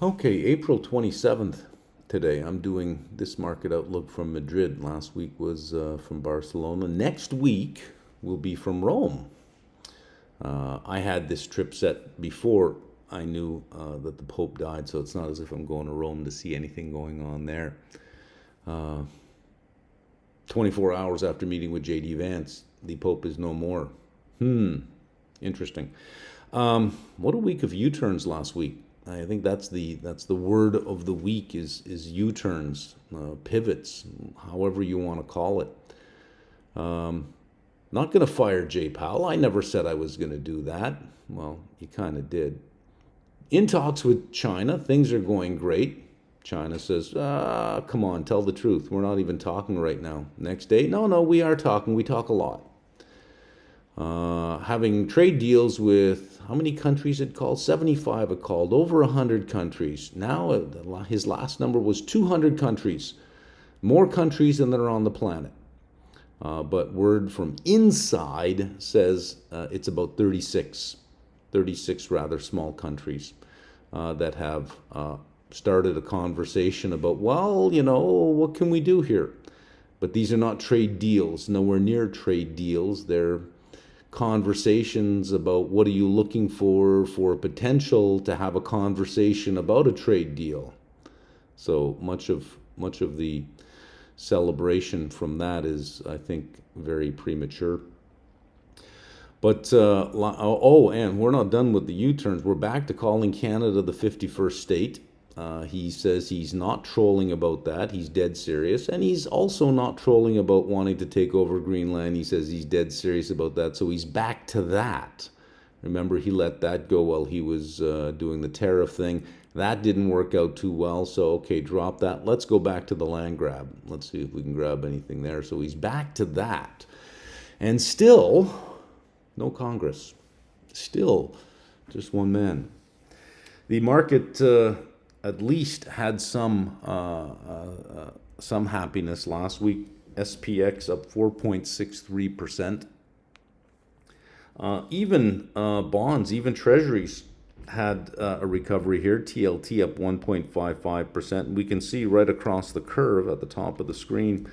Okay, April 27th today. I'm doing this market outlook from Madrid. Last week was from Barcelona. Next week will be from Rome. I had this trip set before I knew that the Pope died, so it's not as if I'm going to Rome to see anything going on there. 24 hours after meeting with J.D. Vance, the Pope is no more. Interesting. What a week of U-turns last week. I think that's the word of the week is U-turns, pivots, however you want to call it. Not going to fire Jay Powell. I never said I was going to do that. Well, you kind of did. In talks with China, things are going great. China says, come on, tell the truth. We're not even talking right now. Next day, no, we are talking. We talk a lot. Having trade deals with, how many countries it called? 75 it called, over 100 countries. Now, his last number was 200 countries. More countries than there are on the planet. But word from inside says it's about 36 rather small countries that have started a conversation about, well, what can we do here? But these are not trade deals, nowhere near trade deals. They're conversations about what are you looking for potential to have a conversation about a trade deal. So much of the celebration from that is, I think, very premature. But and we're not done with the U-turns. We're back to calling Canada the 51st state. He says he's not trolling about that. He's dead serious. And he's also not trolling about wanting to take over Greenland. He says he's dead serious about that. So he's back to that. Remember, he let that go while he was doing the tariff thing. That didn't work out too well. So, okay, drop that. Let's go back to the land grab. Let's see if we can grab anything there. So he's back to that. And still, no Congress. Still, just one man. The market at least had some happiness last week. SPX up 4.63%. Even bonds, even treasuries had a recovery here. TLT up 1.55%. We can see right across the curve at the top of the screen,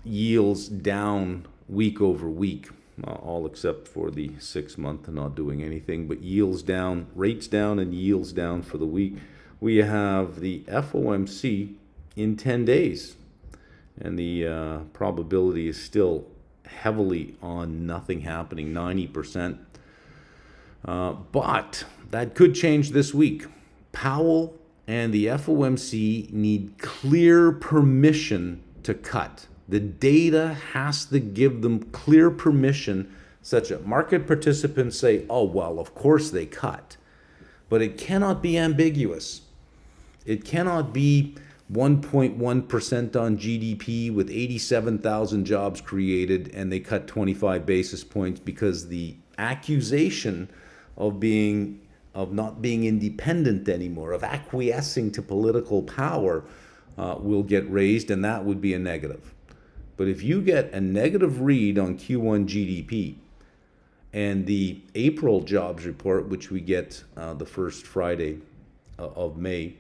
yields down week over week, all except for the 6 month not doing anything, but yields down, rates down, and yields down for the week. We have the FOMC in 10 days, and the probability is still heavily on nothing happening, 90%. But that could change this week. Powell and the FOMC need clear permission to cut. The data has to give them clear permission such that market participants say, oh, well, of course they cut. But it cannot be ambiguous. It cannot be 1.1% on GDP with 87,000 jobs created and they cut 25 basis points because the accusation of not being independent anymore, of acquiescing to political power will get raised, and that would be a negative. But if you get a negative read on Q1 GDP and the April jobs report, which we get the first Friday of May,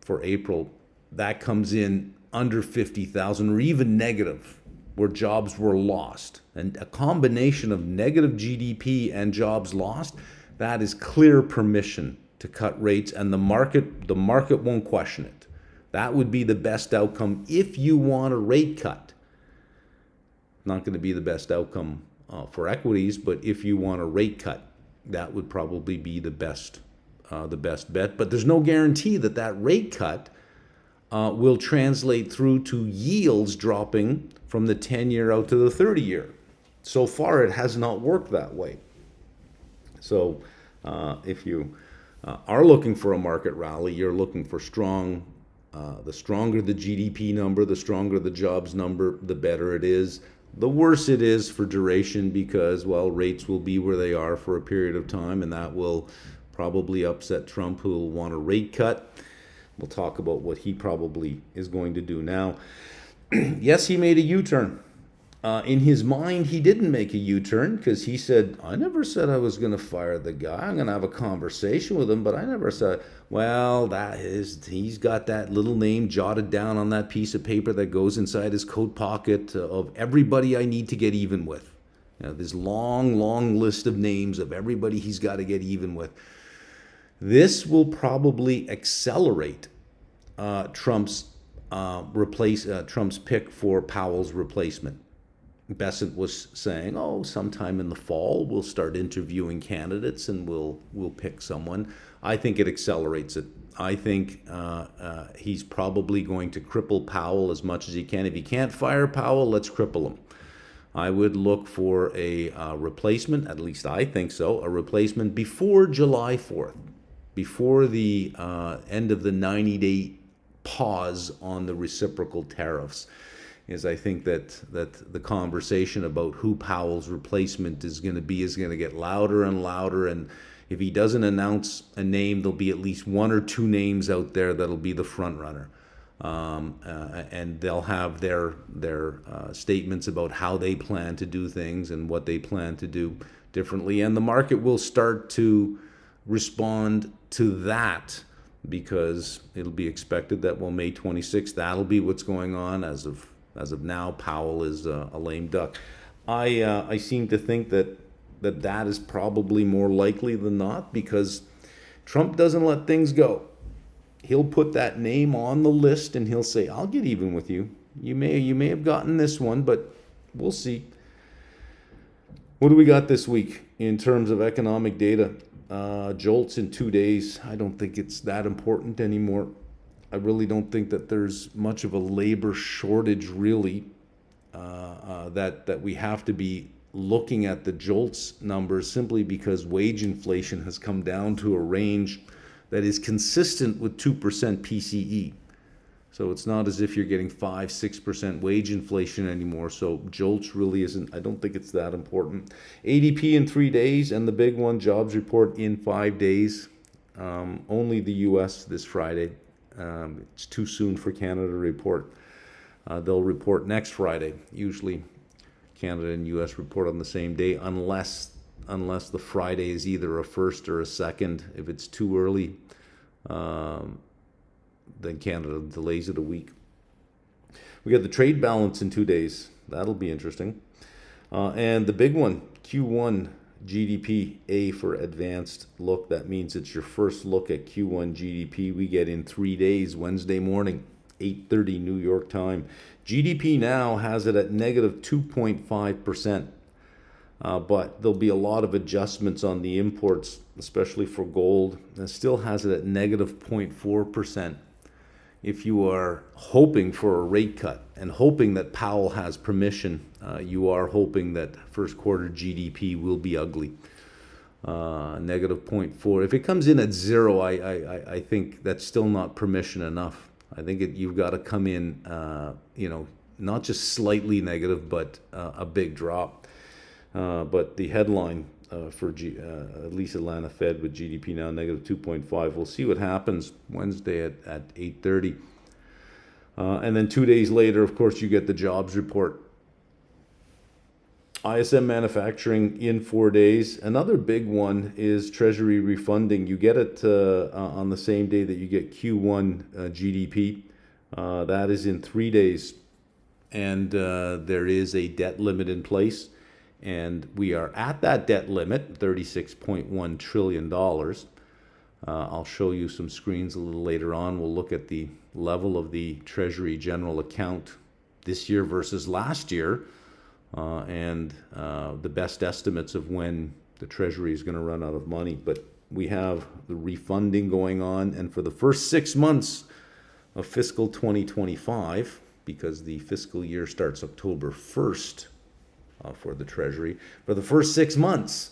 for April, that comes in under 50,000 or even negative, where jobs were lost. And a combination of negative GDP and jobs lost, that is clear permission to cut rates, and the market won't question it. That would be the best outcome if you want a rate cut. Not going to be the best outcome for equities, but if you want a rate cut, that would probably be the best bet. But there's no guarantee that that rate cut will translate through to yields dropping from the 10-year out to the 30-year. So far, it has not worked that way. So if you are looking for a market rally, you're looking for strong. The stronger the GDP number, the stronger the jobs number, the better it is. The worse it is for duration because, well, rates will be where they are for a period of time, and that will probably upset Trump, who will want a rate cut. We'll talk about what he probably is going to do now. Yes, he made a U-turn. In his mind, he didn't make a U-turn because he said, I never said I was going to fire the guy. I'm going to have a conversation with him, but I never said, well, he's got that little name jotted down on that piece of paper that goes inside his coat pocket of everybody I need to get even with. This long list of names of everybody he's got to get even with. This will probably accelerate Trump's pick for Powell's replacement. Bessent was saying, sometime in the fall we'll start interviewing candidates and we'll pick someone. I think it accelerates it. I think he's probably going to cripple Powell as much as he can. If he can't fire Powell, let's cripple him. I would look for a replacement, at least I think so, a replacement before July 4th, before the end of the 90-day pause on the reciprocal tariffs. Is I think that the conversation about who Powell's replacement is going to get louder and louder, and if he doesn't announce a name, there'll be at least one or two names out there that'll be the front runner, and they'll have their statements about how they plan to do things and what they plan to do differently, and the market will start to respond to that because it'll be expected that May 26th, that'll be what's going on. As of now, Powell is a lame duck. I seem to think that is probably more likely than not because Trump doesn't let things go. He'll put that name on the list and he'll say, I'll get even with you. You may have gotten this one, but we'll see. What do we got this week in terms of economic data? Jolts in 2 days. I don't think it's that important anymore. I really don't think that there's much of a labor shortage, really, that we have to be looking at the JOLTS numbers simply because wage inflation has come down to a range that is consistent with 2% PCE. So it's not as if you're getting 5-6% wage inflation anymore. So JOLTS really isn't, I don't think it's that important. ADP in 3 days, and the big one, jobs report in 5 days. Only the US this Friday. It's too soon for Canada to report. They'll report next Friday. Usually Canada and US report on the same day unless the Friday is either a first or a second. If it's too early, then Canada delays it a week. We got the trade balance in 2 days. That'll be interesting. And the big one, Q1 GDP, A for advanced look. That means it's your first look at Q1 GDP. We get in 3 days, Wednesday morning, 8:30 New York time. GDP now has it at negative 2.5%. But there'll be a lot of adjustments on the imports, especially for gold. It still has it at negative 0.4%. If you are hoping for a rate cut and hoping that Powell has permission, you are hoping that first quarter GDP will be ugly. Negative 0.4. If it comes in at 0, I think that's still not permission enough. I think you've got to come in, not just slightly negative, but a big drop. But the headline for at least Atlanta Fed with GDP now negative 2.5. We'll see what happens Wednesday at 8:30. And then 2 days later, of course, you get the jobs report. ISM manufacturing in 4 days. Another big one is Treasury refunding. You get it on the same day that you get Q1 GDP. That is in 3 days. And there is a debt limit in place. And we are at that debt limit, $36.1 trillion. I'll show you some screens a little later on. We'll look at the level of the Treasury general account this year versus last year, and the best estimates of when the Treasury is going to run out of money. But we have the refunding going on, and for the first 6 months of fiscal 2025, because the fiscal year starts October 1st, for the Treasury. For the first 6 months,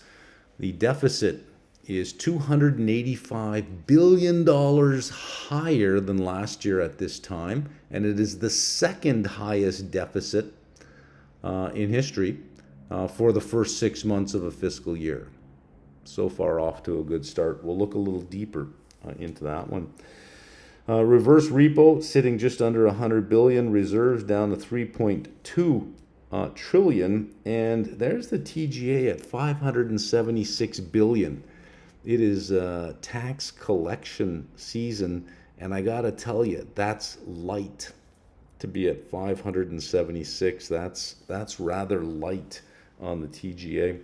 the deficit is $285 billion higher than last year at this time, and it is the second highest deficit in history for the first 6 months of a fiscal year. So far off to a good start. We'll look a little deeper into that one. Reverse repo sitting just under $100 billion, reserves down to $3.2 trillion, and there's the TGA at 576 billion. It is tax collection season, and I gotta tell you, that's light to be at 576. That's rather light on the TGA.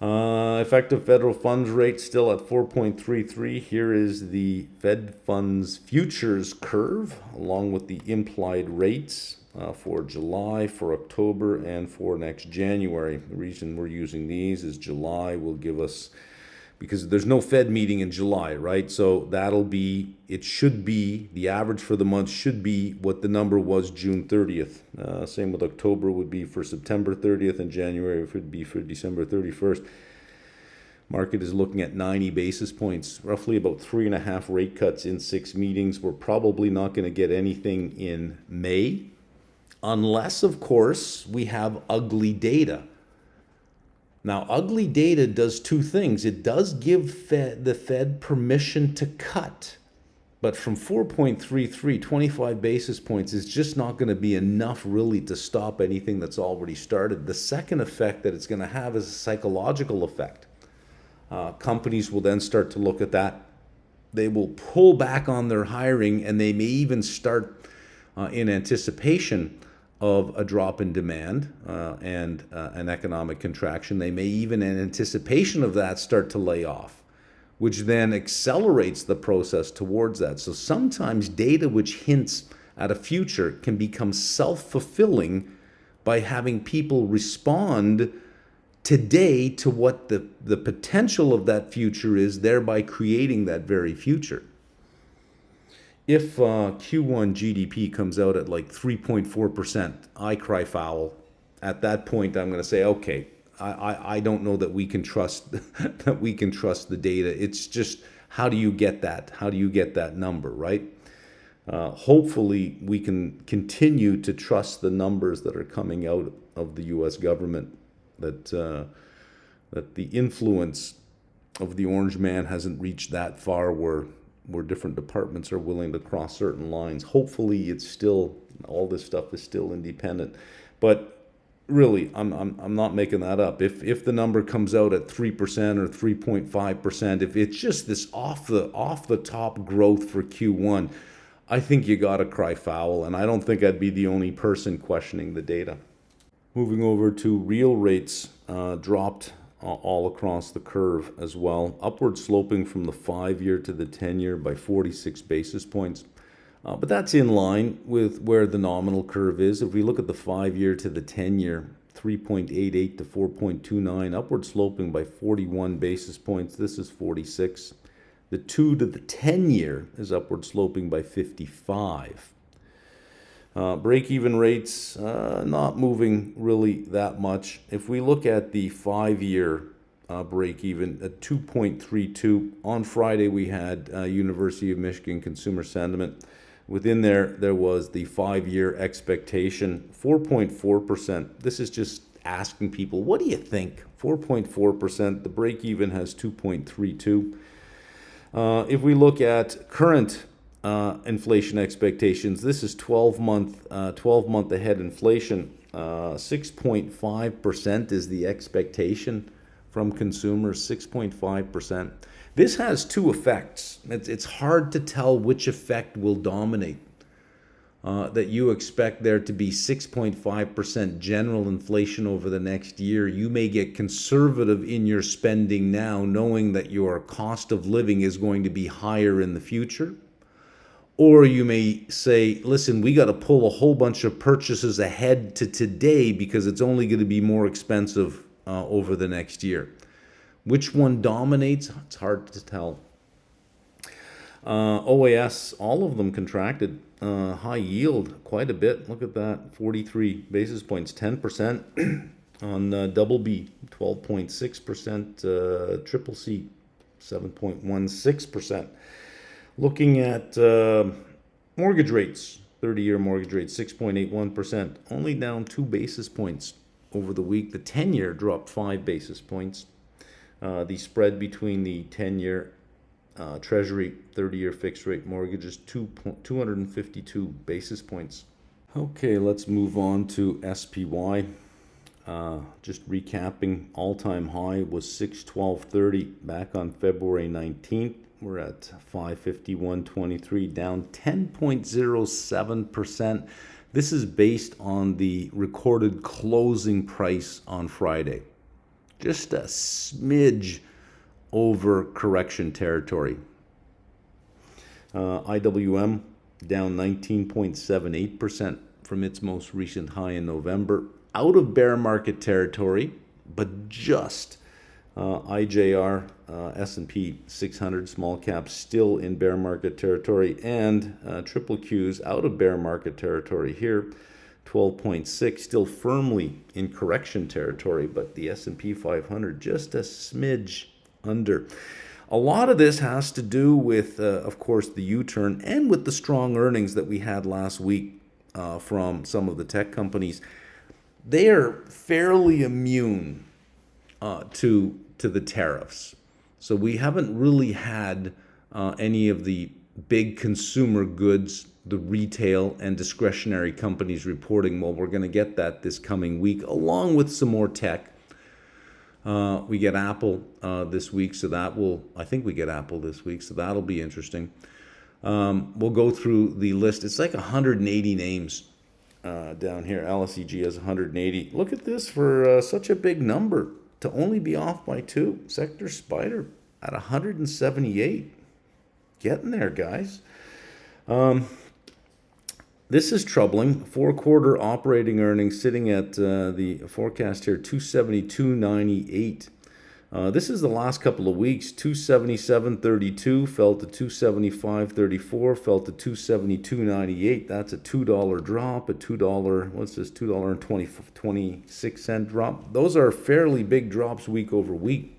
Effective federal funds rate still at 4.33. Here is the Fed funds futures curve along with the implied rates for July, for October, and for next January. The reason we're using these is July will give us, because there's no Fed meeting in July, right? So it should be, the average for the month should be what the number was June 30th. Same with October would be for September 30th, and January would be for December 31st. Market is looking at 90 basis points, roughly about 3.5 rate cuts in 6 meetings. We're probably not going to get anything in May, unless, of course, we have ugly data. Now, ugly data does two things. It does give the Fed permission to cut, but from 4.33, 25 basis points is just not going to be enough really to stop anything that's already started. The second effect that it's going to have is a psychological effect. Companies will then start to look at that. They will pull back on their hiring, and they may even start in anticipation of a drop in demand and an economic contraction. They may even, in anticipation of that, start to lay off, which then accelerates the process towards that. So sometimes data which hints at a future can become self-fulfilling by having people respond today to what the potential of that future is, thereby creating that very future. If Q1 GDP comes out at like 3.4%, I cry foul. At that point, I'm going to say, okay, I don't know that we can trust that we can trust the data. It's just, how do you get that? How do you get that number, right? Hopefully, we can continue to trust the numbers that are coming out of the U.S. government. That the influence of the orange man hasn't reached that far where different departments are willing to cross certain lines. Hopefully, it's still, all this stuff is still independent. But really, I'm not making that up. If the number comes out at 3% or 3.5%, if it's just this off the top growth for Q1, I think you got to cry foul, and I don't think I'd be the only person questioning the data. Moving over to real rates, dropped all across the curve as well, upward sloping from the 5-year to the 10-year by 46 basis points. But that's in line with where the nominal curve is. If we look at the 5-year to the 10-year, 3.88 to 4.29, upward sloping by 41 basis points. This is 46. The 2 to the 10-year is upward sloping by 55. Break-even rates not moving really that much. If we look at the 5-year break-even at 2.32, on Friday we had University of Michigan consumer sentiment. Within there was the 5-year expectation, 4.4%. This is just asking people, what do you think? 4.4%. The break-even has 2.32. If we look at current inflation expectations, this is 12-month ahead inflation. 6.5% is the expectation from consumers, 6.5%. This has two effects. It's hard to tell which effect will dominate. That you expect there to be 6.5% general inflation over the next year. You may get conservative in your spending now, knowing that your cost of living is going to be higher in the future. Or you may say, listen, we got to pull a whole bunch of purchases ahead to today because it's only going to be more expensive over the next year. Which one dominates? It's hard to tell. OAS, all of them contracted. High yield, quite a bit. Look at that, 43 basis points, 10% on double B, 12.6%, triple C, 7.16%. Looking at mortgage rates, 30-year mortgage rates, 6.81%, only down 2 basis points over the week. The 10-year dropped 5 basis points. The spread between the 10-year Treasury 30-year fixed rate mortgages, 252 basis points. Okay, let's move on to SPY. Just recapping, all-time high was 612.30 back on February 19th. We're at 551.23, down 10.07%. This is based on the recorded closing price on Friday. Just a smidge over correction territory. IWM down 19.78% from its most recent high in November. Out of bear market territory, but just IJR, S&P 600 small caps still in bear market territory, and triple Qs out of bear market territory here, 12.6, still firmly in correction territory, but the S&P 500 just a smidge under. A lot of this has to do with, of course, the U-turn and with the strong earnings that we had last week from some of the tech companies. They are fairly immune to the tariffs. So we haven't really had any of the big consumer goods, the retail and discretionary companies reporting. Well, we're going to get that this coming week, along with some more tech. We get Apple this week, so that will, I think we get Apple this week, so that'll be interesting. We'll go through the list. It's like 180 names down here. LSEG has 180. Look at this for such a big number to only be off by 2. Sector Spider at 178. Getting there, guys. This is troubling. 4-quarter operating earnings sitting at the forecast here, 272.98. This is the last couple of weeks. 277.32 fell to 275.34, fell to 272.98. That's a $2 drop, a $2, what's this, $2.26 drop. Those are fairly big drops week over week.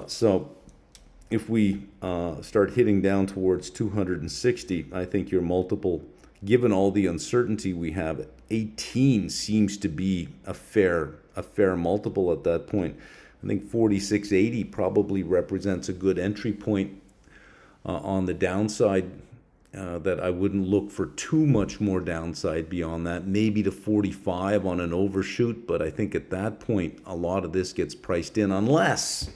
So if we start hitting down towards 260, I think your multiple, given all the uncertainty we have, at 18 seems to be a fair multiple at that point. I think 46.80 probably represents a good entry point on the downside, that I wouldn't look for too much more downside beyond that, maybe to 45 on an overshoot, but I think at that point a lot of this gets priced in, unless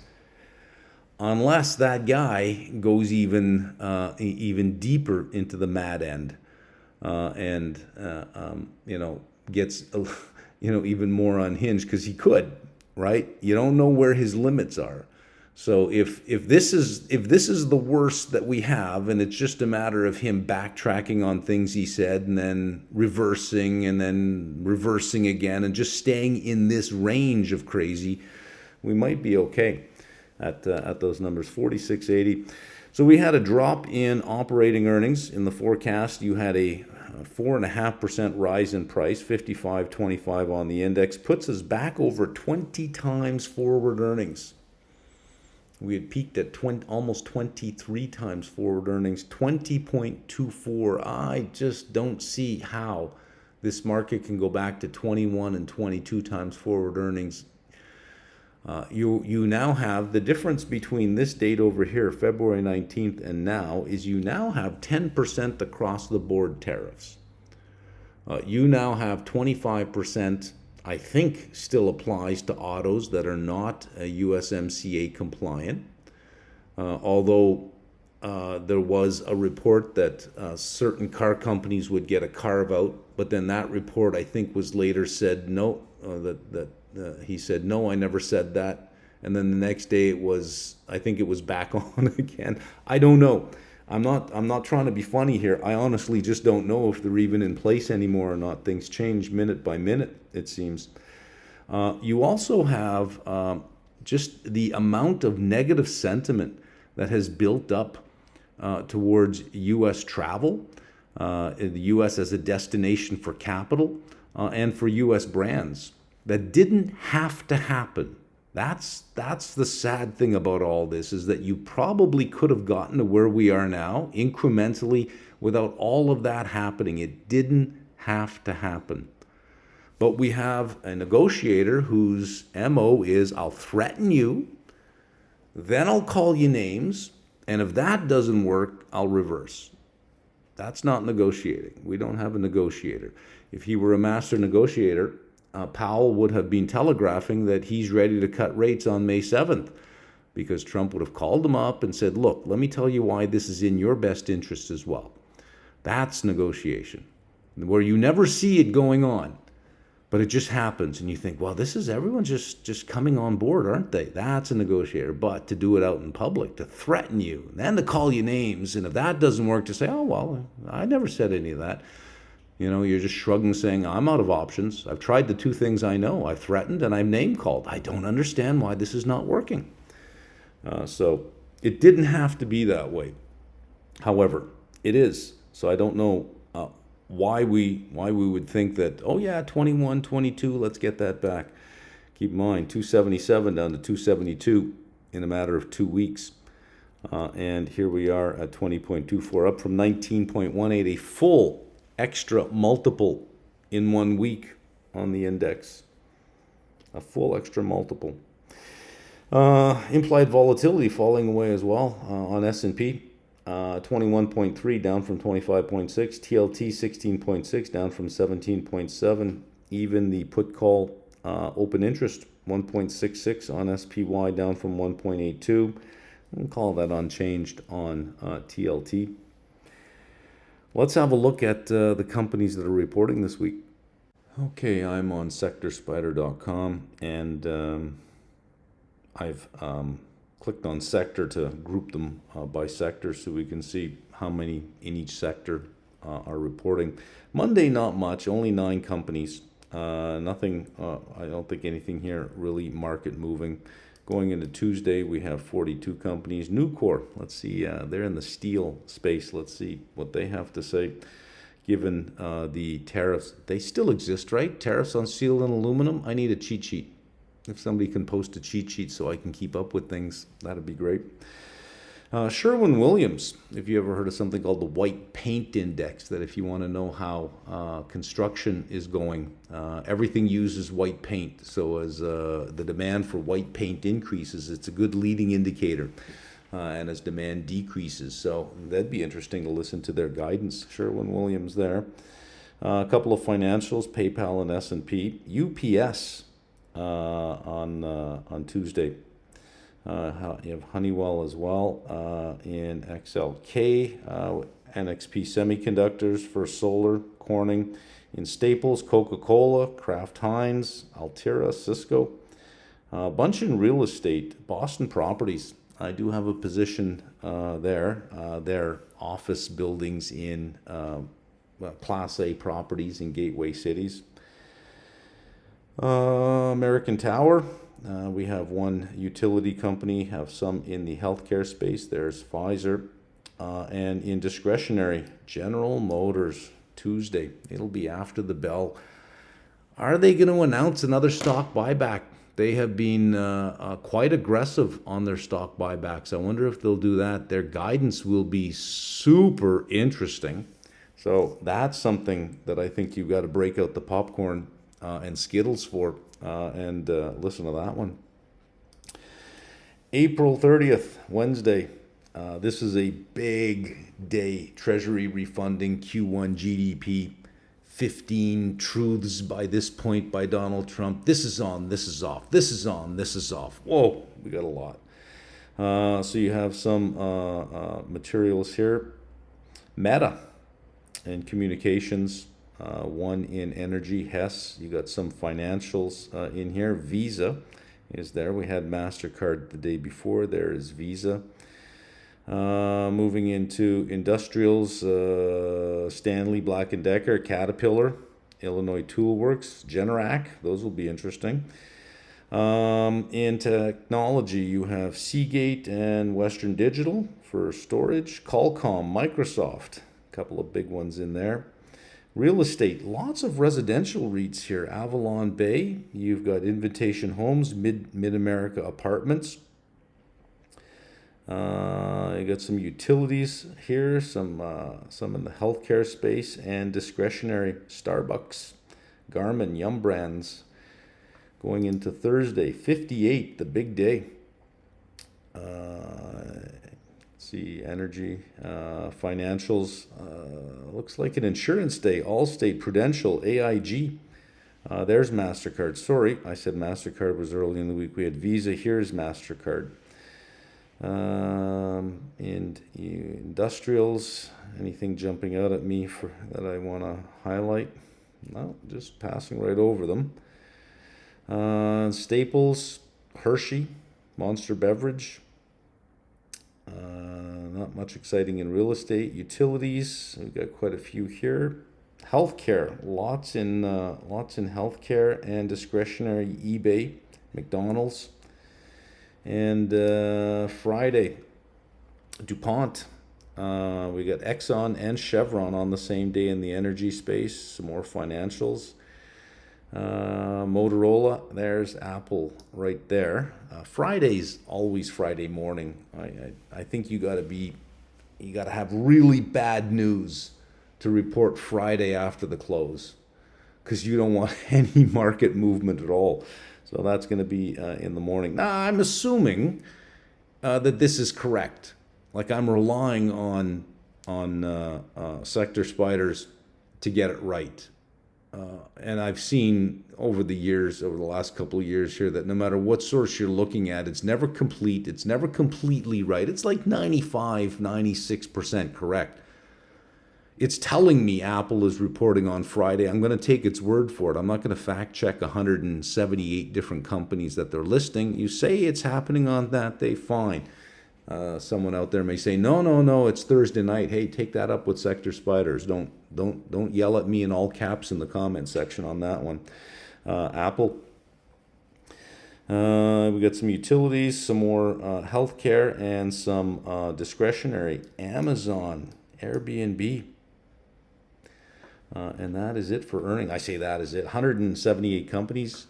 that guy goes even deeper into the mad end and gets even more unhinged, because he could, right? You don't know where his limits are. So if this is the worst that we have, and it's just a matter of him backtracking on things he said and then reversing again and just staying in this range of crazy, we might be okay at those numbers. 46.80. So we had a drop in operating earnings in the forecast. You had a 4.5% rise in price, 55.25 on the index, puts us back over 20 times forward earnings. We had peaked at almost 23 times forward earnings, 20.24. I just don't see how this market can go back to 21 and 22 times forward earnings. You now have the difference between this date over here, February 19th, and now is you now have 10% across the board tariffs. You now have 25%, I think still applies to autos that are not USMCA compliant. Although there was a report that certain car companies would get a carve out, but then that report I think was later said no, he said, no, I never said that. And then the next day I think it was back on again. I don't know. I'm not trying to be funny here. I honestly just don't know if they're even in place anymore or not. Things change minute by minute, it seems. You also have just the amount of negative sentiment that has built up towards U.S. travel, the U.S. as a destination for capital, and for U.S. brands. That didn't have to happen. That's the sad thing about all this, is that you probably could have gotten to where we are now incrementally without all of that happening. It didn't have to happen. But we have a negotiator whose MO is, I'll threaten you, then I'll call you names, and if that doesn't work, I'll reverse. That's not negotiating. We don't have a negotiator. If he were a master negotiator, Powell would have been telegraphing that he's ready to cut rates on May 7th, because Trump would have called him up and said, look, let me tell you why this is in your best interest as well. That's negotiation, where you never see it going on, but it just happens, and you think, well, this is everyone's just coming on board, aren't they? That's a negotiator. But to do it out in public, to threaten you, and then to call you names, and if that doesn't work, to say, oh, well, I never said any of that. You're just shrugging, saying, I'm out of options. I've tried the two things I know. I've threatened and I've name called. I don't understand why this is not working. So it didn't have to be that way. However, it is. So I don't know why we would think that, oh yeah, 21, 22, let's get that back. Keep in mind, 277 down to 272 in a matter of 2 weeks. And here we are at 20.24, up from 19.18, a full extra multiple in 1 week on the index. A full extra multiple. Implied volatility falling away as well on S&P. 21.3 down from 25.6, TLT 16.6 down from 17.7. Even the put call open interest 1.66 on SPY down from 1.82. We'll call that unchanged on TLT. Let's have a look at the companies that are reporting this week. Okay, I'm on sectorspider.com, and I've clicked on sector to group them by sector so we can see how many in each sector are reporting. Monday, not much, only 9 companies. Nothing, I don't think anything here really market moving. Going into Tuesday, we have 42 companies. Nucor, let's see, they're in the steel space. Let's see what they have to say. Given the tariffs, they still exist, right? Tariffs on steel and aluminum. I need a cheat sheet. If somebody can post a cheat sheet so I can keep up with things, that'd be great. Sherwin-Williams, if you ever heard of something called the white paint index, that if you want to know how construction is going, everything uses white paint. So as the demand for white paint increases, it's a good leading indicator. And as demand decreases. So that'd be interesting to listen to their guidance. Sherwin-Williams there. A couple of financials, PayPal and S&P. UPS on Tuesday. You have Honeywell as well in XLK, NXP Semiconductors for solar, Corning in Staples, Coca-Cola, Kraft Heinz, Altera, Cisco. A bunch in real estate, Boston Properties. I do have a position there. Their office buildings in Class A properties in gateway cities. American Tower. We have one utility company, have some in the healthcare space. There's Pfizer. And in discretionary, General Motors, Tuesday. It'll be after the bell. Are they going to announce another stock buyback? They have been quite aggressive on their stock buybacks. I wonder if they'll do that. Their guidance will be super interesting. So that's something that I think you've got to break out the popcorn and Skittles for and listen to that one. April 30th, Wednesday. This is a big day. Treasury refunding Q1 GDP. 15 truths by this point by Donald Trump. This is on, this is off, this is on, this is off. Whoa, we got a lot. So you have some materials here. Meta and communications, one in energy, Hess. You got some financials in here. Visa is there. We had MasterCard the day before. There is Visa. Moving into industrials, Stanley Black & Decker, Caterpillar, Illinois Tool Works, Generac. Those will be interesting. In technology, you have Seagate and Western Digital for storage, Qualcomm, Microsoft, a couple of big ones in there. Real estate, lots of residential REITs here. Avalon Bay, you've got Invitation Homes, Mid-America Apartments. You got some utilities here, some in the healthcare space, and discretionary, Starbucks, Garmin, Yum Brands. Going into Thursday, 58, the big day. See, energy, financials, looks like an insurance day. Allstate, Prudential, AIG. There's MasterCard. Sorry, I said MasterCard was early in the week. We had Visa. Here's MasterCard. And industrials, anything jumping out at me that I want to highlight? No, just passing right over them. Staples, Hershey, Monster Beverage. Not much exciting in real estate. Utilities, we've got quite a few here. Healthcare, lots in healthcare and discretionary. eBay, McDonald's, and Friday, DuPont. We got Exxon and Chevron on the same day in the energy space. Some more financials. Motorola, there's Apple right there. Friday's always Friday morning. I think you got to have really bad news to report Friday after the close, because you don't want any market movement at all. So that's going to be in the morning. Now, I'm assuming that this is correct. Like, I'm relying on sector spiders to get it right. And I've seen over the last couple of years here, that no matter what source you're looking at, it's never complete. It's never completely right. It's like 95, 96% correct. It's telling me Apple is reporting on Friday. I'm going to take its word for it. I'm not going to fact check 178 different companies that they're listing. You say it's happening on that day, fine. Someone out there may say, no, it's Thursday night. Hey, take that up with sector spiders. Don't yell at me in all caps in the comment section on that one. Apple. We got some utilities, some more healthcare, and some discretionary. Amazon, Airbnb. And that is it for earnings. I say that is it. 178 companies.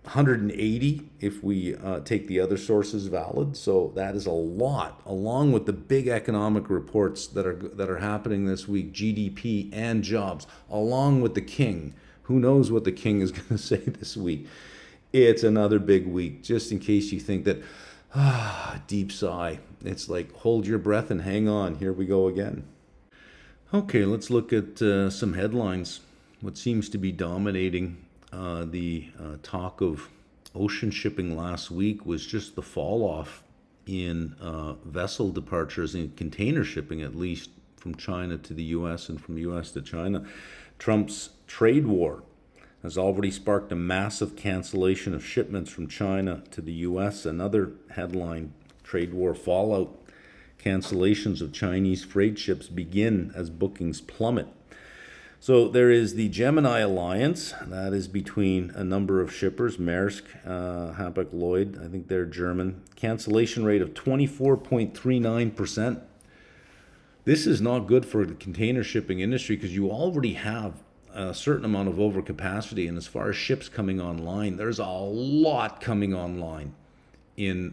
180 if we take the other sources valid. So that is a lot, along with the big economic reports that are happening this week, GDP and jobs, along with the king. Who knows what the king is going to say this week? It's another big week. Just in case you think that, deep sigh. It's like, hold your breath and hang on. Here we go again. Okay, let's look at some headlines. What seems to be dominating the talk of ocean shipping last week was just the fall off in vessel departures and container shipping, at least from China to the U.S. and from U.S. to China. Trump's trade war has already sparked a massive cancellation of shipments from China to the U.S. Another headline, trade war fallout. Cancellations of Chinese freight ships begin as bookings plummet. So there is the Gemini Alliance. That is between a number of shippers, Maersk, Hapag-Lloyd, I think they're German. Cancellation rate of 24.39%. This is not good for the container shipping industry, because you already have a certain amount of overcapacity. And as far as ships coming online, there's a lot coming online in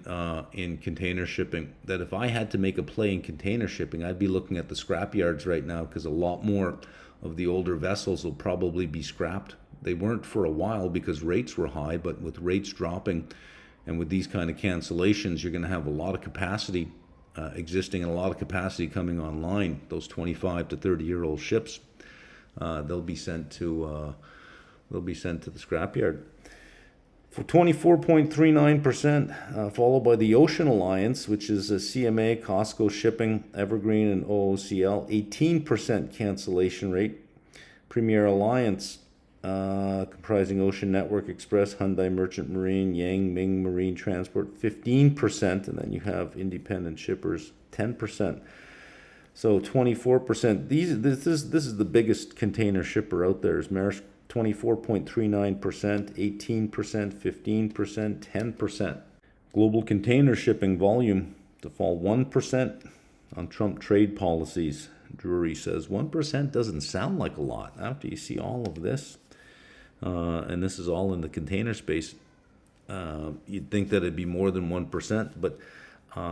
container shipping, that if I had to make a play in container shipping, I'd be looking at the scrap yards right now, because a lot more of the older vessels will probably be scrapped. They weren't for a while because rates were high, but with rates dropping and with these kind of cancellations, you're going to have a lot of capacity existing and a lot of capacity coming online. Those 25 to 30-year-old ships, they'll be sent to the scrapyard. For 24.39%, followed by the Ocean Alliance, which is a CMA, Costco Shipping, Evergreen, and OOCL, 18% cancellation rate. Premier Alliance, comprising Ocean Network Express, Hyundai Merchant Marine, Yang Ming Marine Transport, 15%, and then you have independent shippers, 10%. So 24%. This is the biggest container shipper out there is Maersk. 24.39%, 18%, 15%, 10%. Global container shipping volume to fall 1% on Trump trade policies. Drury says 1% doesn't sound like a lot after you see all of this. And this is all in the container space. You'd think that it'd be more than 1%, but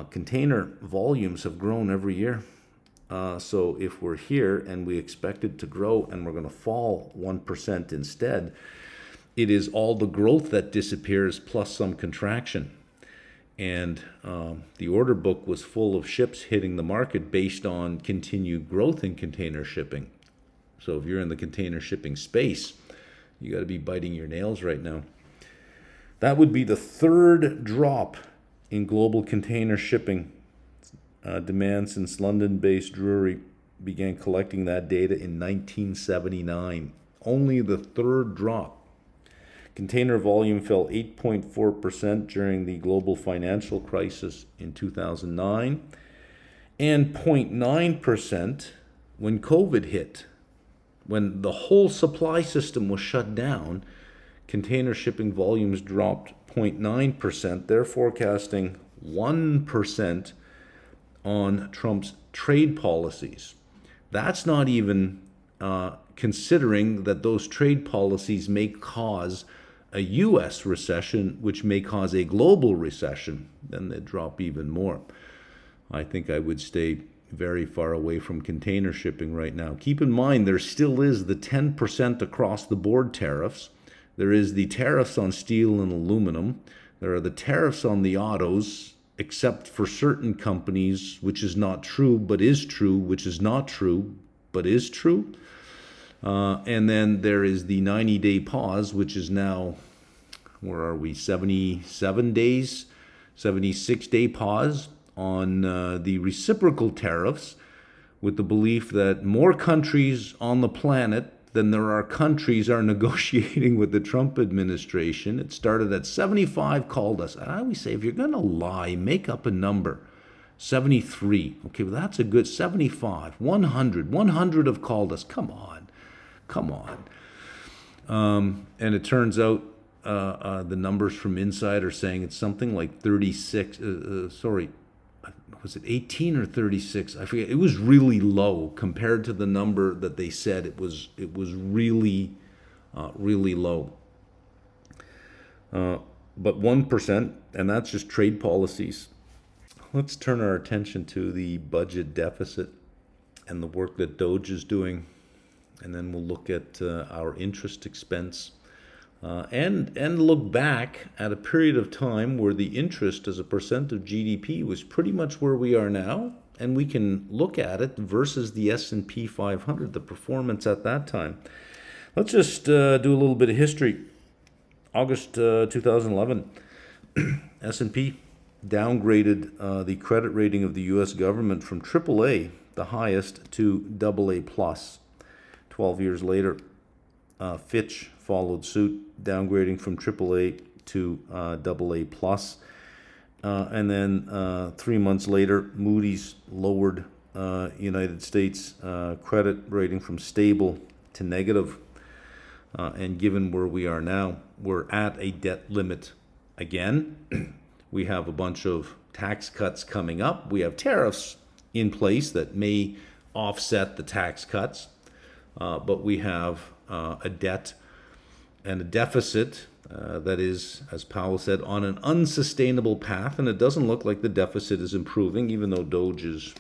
container volumes have grown every year. So if we're here and we expect it to grow and we're going to fall 1% instead, it is all the growth that disappears plus some contraction. And the order book was full of ships hitting the market based on continued growth in container shipping. So if you're in the container shipping space, you got to be biting your nails right now. That would be the third drop in global container shipping demand since London-based Treasury began collecting that data in 1979. Only the third drop. Container volume fell 8.4% during the global financial crisis in 2009 and 0.9% when COVID hit. When the whole supply system was shut down, container shipping volumes dropped 0.9%. They're forecasting 1% on Trump's trade policies. That's not even considering that those trade policies may cause a U.S. recession, which may cause a global recession. Then they drop even more. I think I would stay very far away from container shipping right now. Keep in mind, there still is the 10% across the board tariffs. There is the tariffs on steel and aluminum. There are the tariffs on the autos, except for certain companies, which is not true, but is true, which is not true, but is true. And then there is the 90-day pause, which is now, where are we, 77 days, 76-day pause on the reciprocal tariffs, with the belief that more countries on the planet than there are countries are negotiating with the Trump administration. It started at 75, called us. And I always say, if you're going to lie, make up a number. 73. Okay, well, that's a good 75, 100. 100 have called us. Come on. And it turns out the numbers from Inside are saying it's something like 36. Was it 18 or 36? I forget. It was really low compared to the number that they said. It was really low. But 1%, and that's just trade policies. Let's turn our attention to the budget deficit and the work that DOGE is doing. And then we'll look at our interest expense and look back at a period of time where the interest as a percent of GDP was pretty much where we are now. And we can look at it versus the S&P 500, the performance at that time. Let's just do a little bit of history. August 2011, S&P downgraded the credit rating of the U.S. government from AAA, the highest, to AA+. 12 years later, Fitch followed suit, downgrading from AAA to AA+. And then 3 months later, Moody's lowered United States credit rating from stable to negative. And given where we are now, we're at a debt limit again. We have a bunch of tax cuts coming up. We have tariffs in place that may offset the tax cuts. But we have a debt and a deficit that is, as Powell said, on an unsustainable path. And it doesn't look like the deficit is improving, even though DOGE is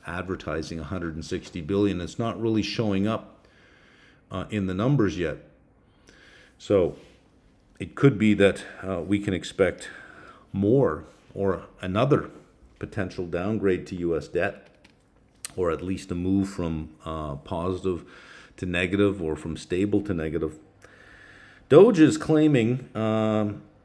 advertising $160 billion. It's not really showing up in the numbers yet. So it could be that we can expect more or another potential downgrade to U.S. debt, or at least a move from positive to negative or from stable to negative. DOGE is claiming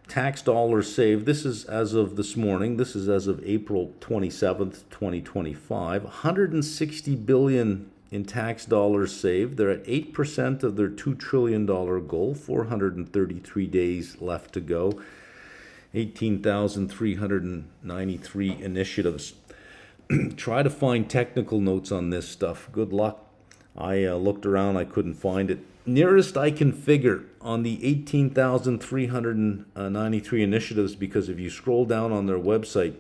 tax dollars saved. This is as of this morning. This is as of April 27th, 2025. $160 billion in tax dollars saved. They're at 8% of their $2 trillion goal, 433 days left to go. 18,393 initiatives. Try to find technical notes on this stuff. Good luck. I looked around, I couldn't find it. Nearest I can figure on the 18,393 initiatives, because if you scroll down on their website,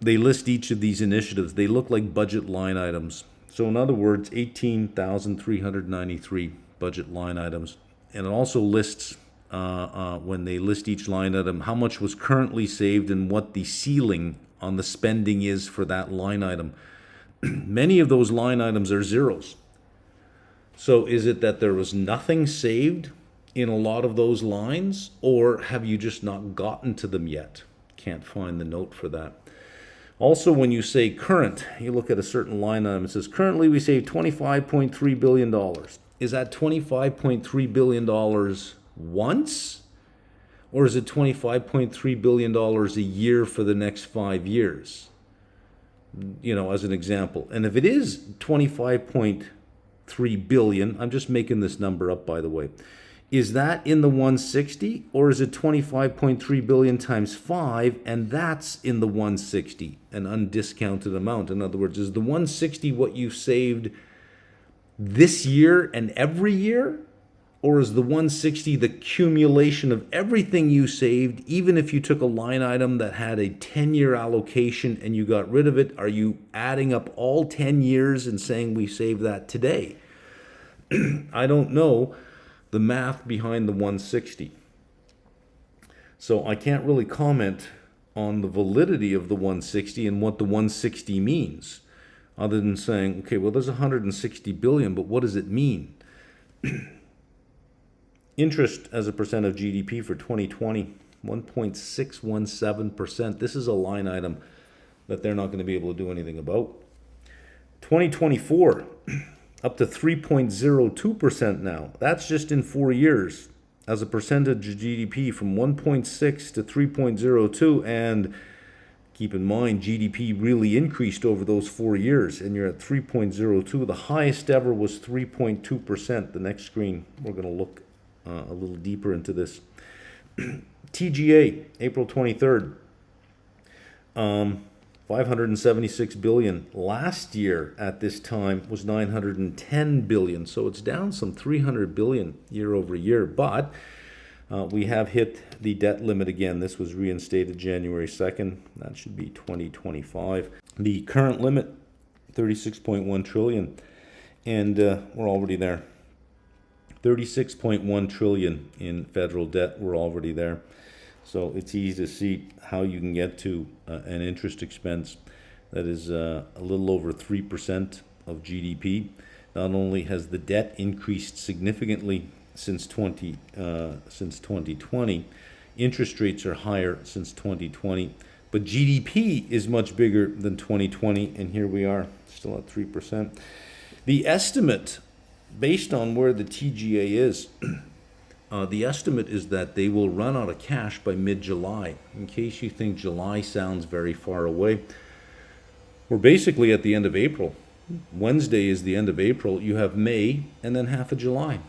they list each of these initiatives. They look like budget line items. So in other words, 18,393 budget line items. And it also lists, when they list each line item, how much was currently saved and what the ceiling on the spending is for that line item. Many of those line items are zeros. So is it that there was nothing saved in a lot of those lines, or have you just not gotten to them yet? Can't find the note for that. Also, when you say current, you look at a certain line item. It says, currently we saved $25.3 billion. Is that $25.3 billion once? Or is it $25.3 billion a year for the next 5 years? You know, as an example. And if it is $25.3 billion, I'm just making this number up, by the way, is that in the 160, or is it 25.3 billion times 5, and that's in the 160, an undiscounted amount? In other words, is the 160 what you saved this year and every year, or is the 160 the accumulation of everything you saved, even if you took a line item that had a 10-year allocation and you got rid of it? Are you adding up all 10 years and saying we saved that today? I don't know the math behind the 160. So I can't really comment on the validity of the 160 and what the 160 means, other than saying, okay, well, there's 160 billion, but what does it mean? Interest as a percent of GDP for 2020, 1.617%. This is a line item that they're not going to be able to do anything about. 2024, up to 3.02% now. That's just in 4 years as a percentage of GDP, from 1.6 to 3.02. And keep in mind, GDP really increased over those 4 years, and you're at 3.02. The highest ever was 3.2%. The next screen, we're going to look a little deeper into this. TGA, April 23rd. 576 billion. Last year at this time was 910 billion. So it's down some 300 billion year over year. But we have hit the debt limit again. This was reinstated January 2nd. That should be 2025. The current limit, 36.1 trillion. And we're already there. 36.1 trillion in federal debt. We're already there. So it's easy to see how you can get to an interest expense that is a little over 3% of GDP. Not only has the debt increased significantly since 2020, interest rates are higher since 2020, but GDP is much bigger than 2020, and here we are, still at 3%. The estimate, based on where the TGA is, the estimate is that they will run out of cash by mid-July. In case you think July sounds very far away, we're basically at the end of April. Wednesday is the end of April. You have May and then half of July.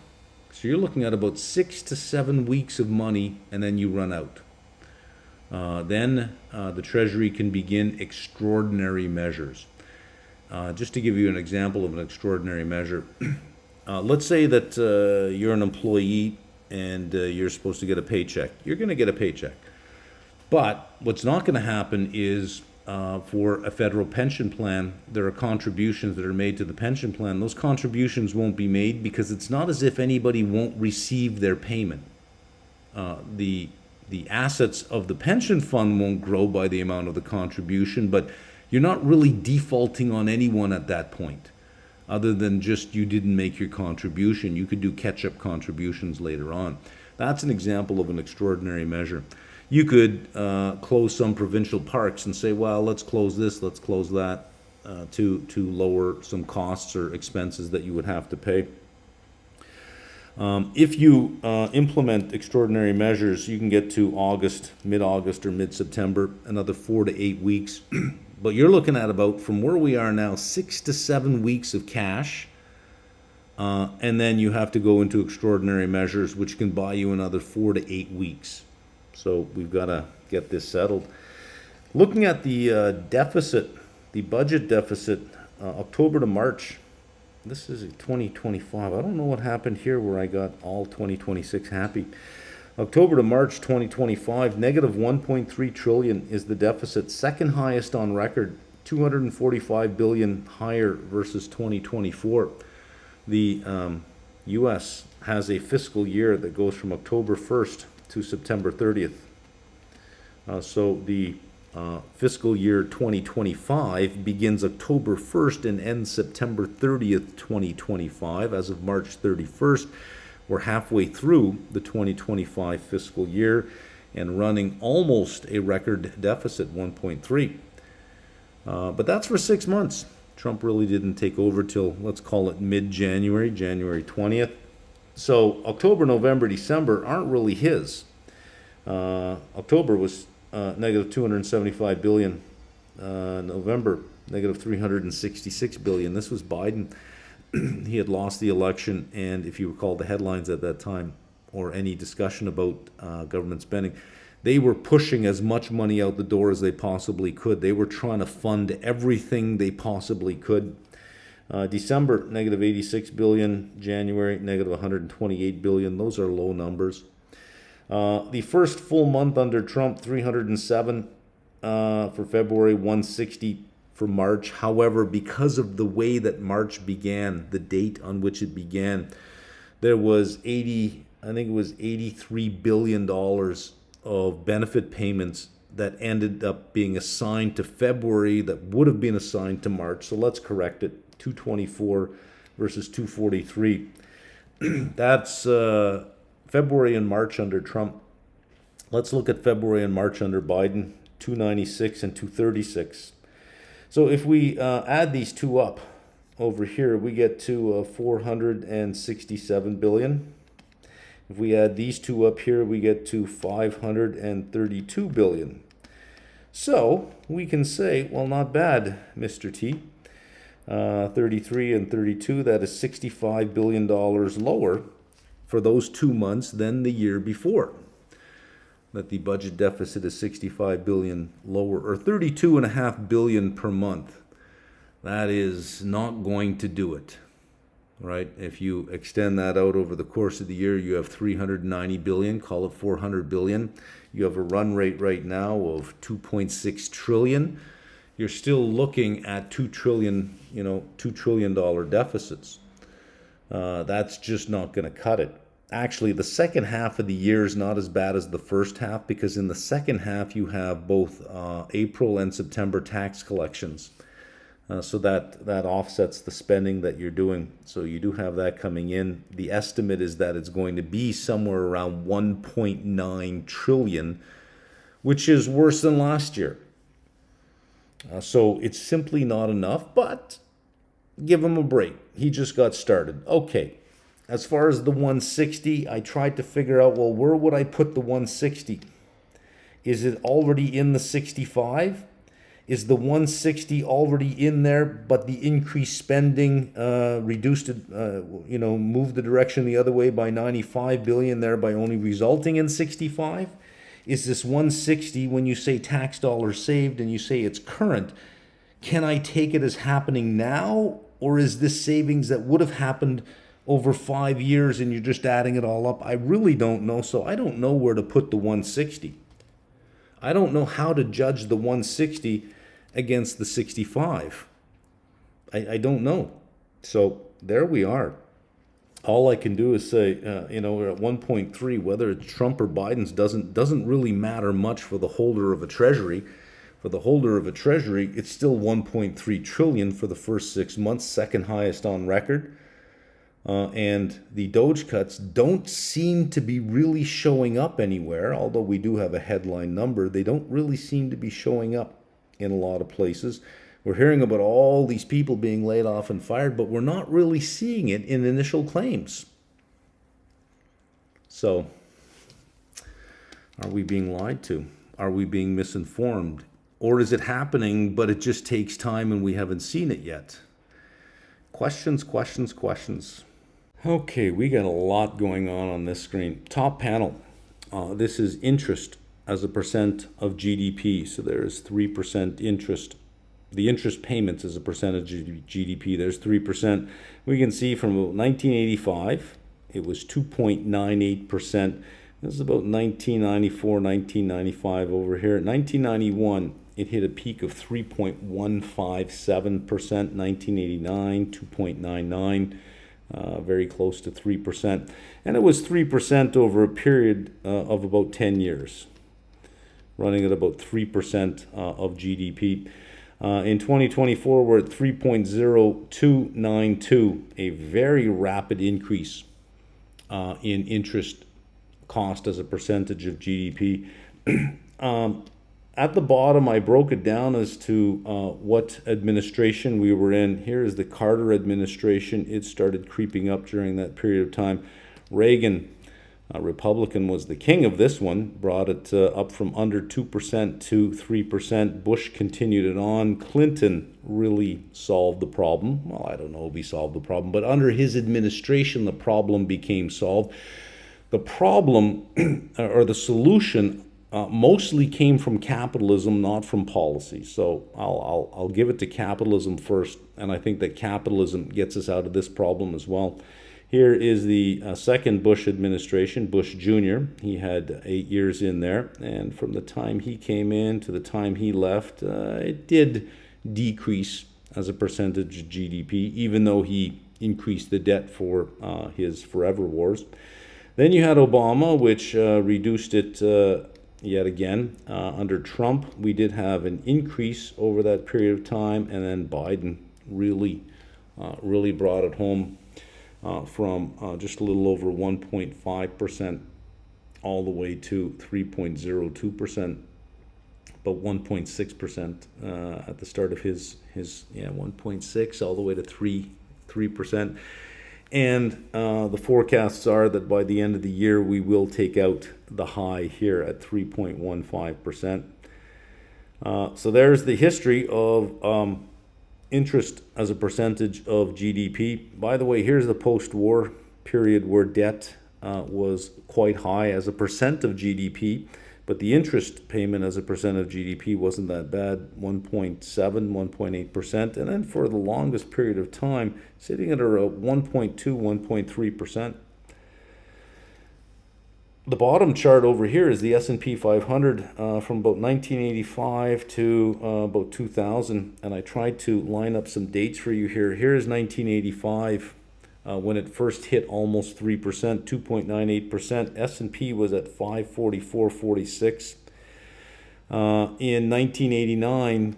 So you're looking at about 6 to 7 weeks of money, and then you run out. Then the Treasury can begin extraordinary measures. Just to give you an example of an extraordinary measure, let's say that you're an employee and you're supposed to get a paycheck. You're going to get a paycheck. But what's not going to happen is for a federal pension plan, there are contributions that are made to the pension plan. Those contributions won't be made because it's not as if anybody won't receive their payment. The assets of the pension fund won't grow by the amount of the contribution, but you're not really defaulting on anyone at that point, other than just you didn't make your contribution. You could do catch-up contributions later on. That's an example of an extraordinary measure. You could close some provincial parks and say, well, let's close this, let's close that, to lower some costs or expenses that you would have to pay. If you implement extraordinary measures, you can get to August, mid-August or mid-September, another 4 to 8 weeks. But you're looking at about, from where we are now, 6 to 7 weeks of cash. And then you have to go into extraordinary measures, which can buy you another 4 to 8 weeks. So we've got to get this settled. Looking at the deficit, the budget deficit, October to March, this is 2025. I don't know what happened here where I got all 2026 happy. October to March 2025, negative 1.3 trillion is the deficit, second highest on record, 245 billion higher versus 2024. The U.S. has a fiscal year that goes from October 1st to September 30th. So the fiscal year 2025 begins October 1st and ends September 30th, 2025. As of March 31st, we're halfway through the 2025 fiscal year, and running almost a record deficit, 1.3. But that's for 6 months. Trump really didn't take over till, let's call it mid-January, January 20th. So October, November, December aren't really his. October was negative 275 billion. November, negative 366 billion. This was Biden. He had lost the election, and if you recall the headlines at that time, or any discussion about government spending, they were pushing as much money out the door as they possibly could. They were trying to fund everything they possibly could. December, negative 86 billion. January, negative 128 billion. Those are low numbers. The first full month under Trump, 307 for February, 160 for March. However, because of the way that March began, the date on which it began, there was $83 billion of benefit payments that ended up being assigned to February that would have been assigned to March. So let's correct it. 224 versus 243. That's February and March under Trump. Let's look at February and March under Biden, 296 and 236. So if we add these two up over here, we get to 467 billion. If we add these two up here, we get to 532 billion. So we can say, well, not bad, Mr. T. 33 and 32, that is $65 billion lower for those 2 months than the year before. That the budget deficit is 65 billion lower, or 32.5 billion per month. That is not going to do it, right? If you extend that out over the course of the year, you have 390 billion, call it 400 billion. You have a run rate right now of 2.6 trillion. You're still looking at $2 trillion deficits. That's just not going to cut it. Actually, the second half of the year is not as bad as the first half, because in the second half you have both April and September tax collections. So that offsets the spending that you're doing. So you do have that coming in. The estimate is that it's going to be somewhere around 1.9 trillion, which is worse than last year. So it's simply not enough, but give him a break. He just got started. Okay, as far as the 160, I tried to figure out, well, where would I put the 160? Is it already in the 65? Is the 160 already in there, but the increased spending reduced it, moved the direction the other way by 95 billion, thereby only resulting in 65? Is this 160, when you say tax dollars saved and you say it's current, can I take it as happening now? Or is this savings that would have happened over 5 years and you're just adding it all up? I really don't know. So I don't know where to put the 160. I don't know how to judge the 160 against the 65. I don't know. So there we are. All I can do is say, we're at 1.3. Whether it's Trump or Biden's doesn't really matter much for the holder of a treasury. For the holder of a treasury, it's still 1.3 trillion for the first 6 months, second highest on record. And the Doge cuts don't seem to be really showing up anywhere, although we do have a headline number. They don't really seem to be showing up in a lot of places. We're hearing about all these people being laid off and fired, but we're not really seeing it in initial claims. So, are we being lied to? Are we being misinformed? Or is it happening, but it just takes time and we haven't seen it yet? Questions, questions, questions. Okay, we got a lot going on this screen. Top panel. This is interest as a percent of GDP. So there is 3% interest. The interest payments as a percentage of GDP, there's 3%. We can see from 1985, it was 2.98%. This is about 1994, 1995 over here. 1991, it hit a peak of 3.157%. 1989, 2.99%, very close to 3%. And it was 3% over a period of about 10 years, running at about 3% of GDP. In 2024, we're at 3.0292, a very rapid increase in interest cost as a percentage of GDP. At the bottom, I broke it down as to what administration we were in. Here is the Carter administration. It started creeping up during that period of time. Reagan, Republican, was the king of this one, brought it up from under 2% to 3%. Bush continued it on. Clinton really solved the problem. Well, I don't know if he solved the problem, but under his administration, the problem became solved. The problem, or the solution, mostly came from capitalism, not from policy. So I'll give it to capitalism first, and I think that capitalism gets us out of this problem as well. Here is the second Bush administration, Bush Jr. He had 8 years in there, and from the time he came in to the time he left, it did decrease as a percentage of GDP, even though he increased the debt for his forever wars. Then you had Obama, which reduced it yet again. Under Trump, we did have an increase over that period of time, and then Biden really brought it home from just a little over 1.5% all the way to 3.02%, but 1.6% at the start of his 1.6 all the way to 3%. And the forecasts are that by the end of the year, we will take out the high here at 3.15%. So there's the history of interest as a percentage of GDP. By the way, here's the post-war period where debt was quite high as a percent of GDP, but the interest payment as a percent of GDP wasn't that bad, 1.7, 1.8%, and then for the longest period of time, sitting at around 1.2, 1.3%. The bottom chart over here is the S&P 500 from about 1985 to about 2000, and I tried to line up some dates for you here. Here is 1985 when it first hit almost 3%, 2.98%. S&P was at 544.46. In 1989,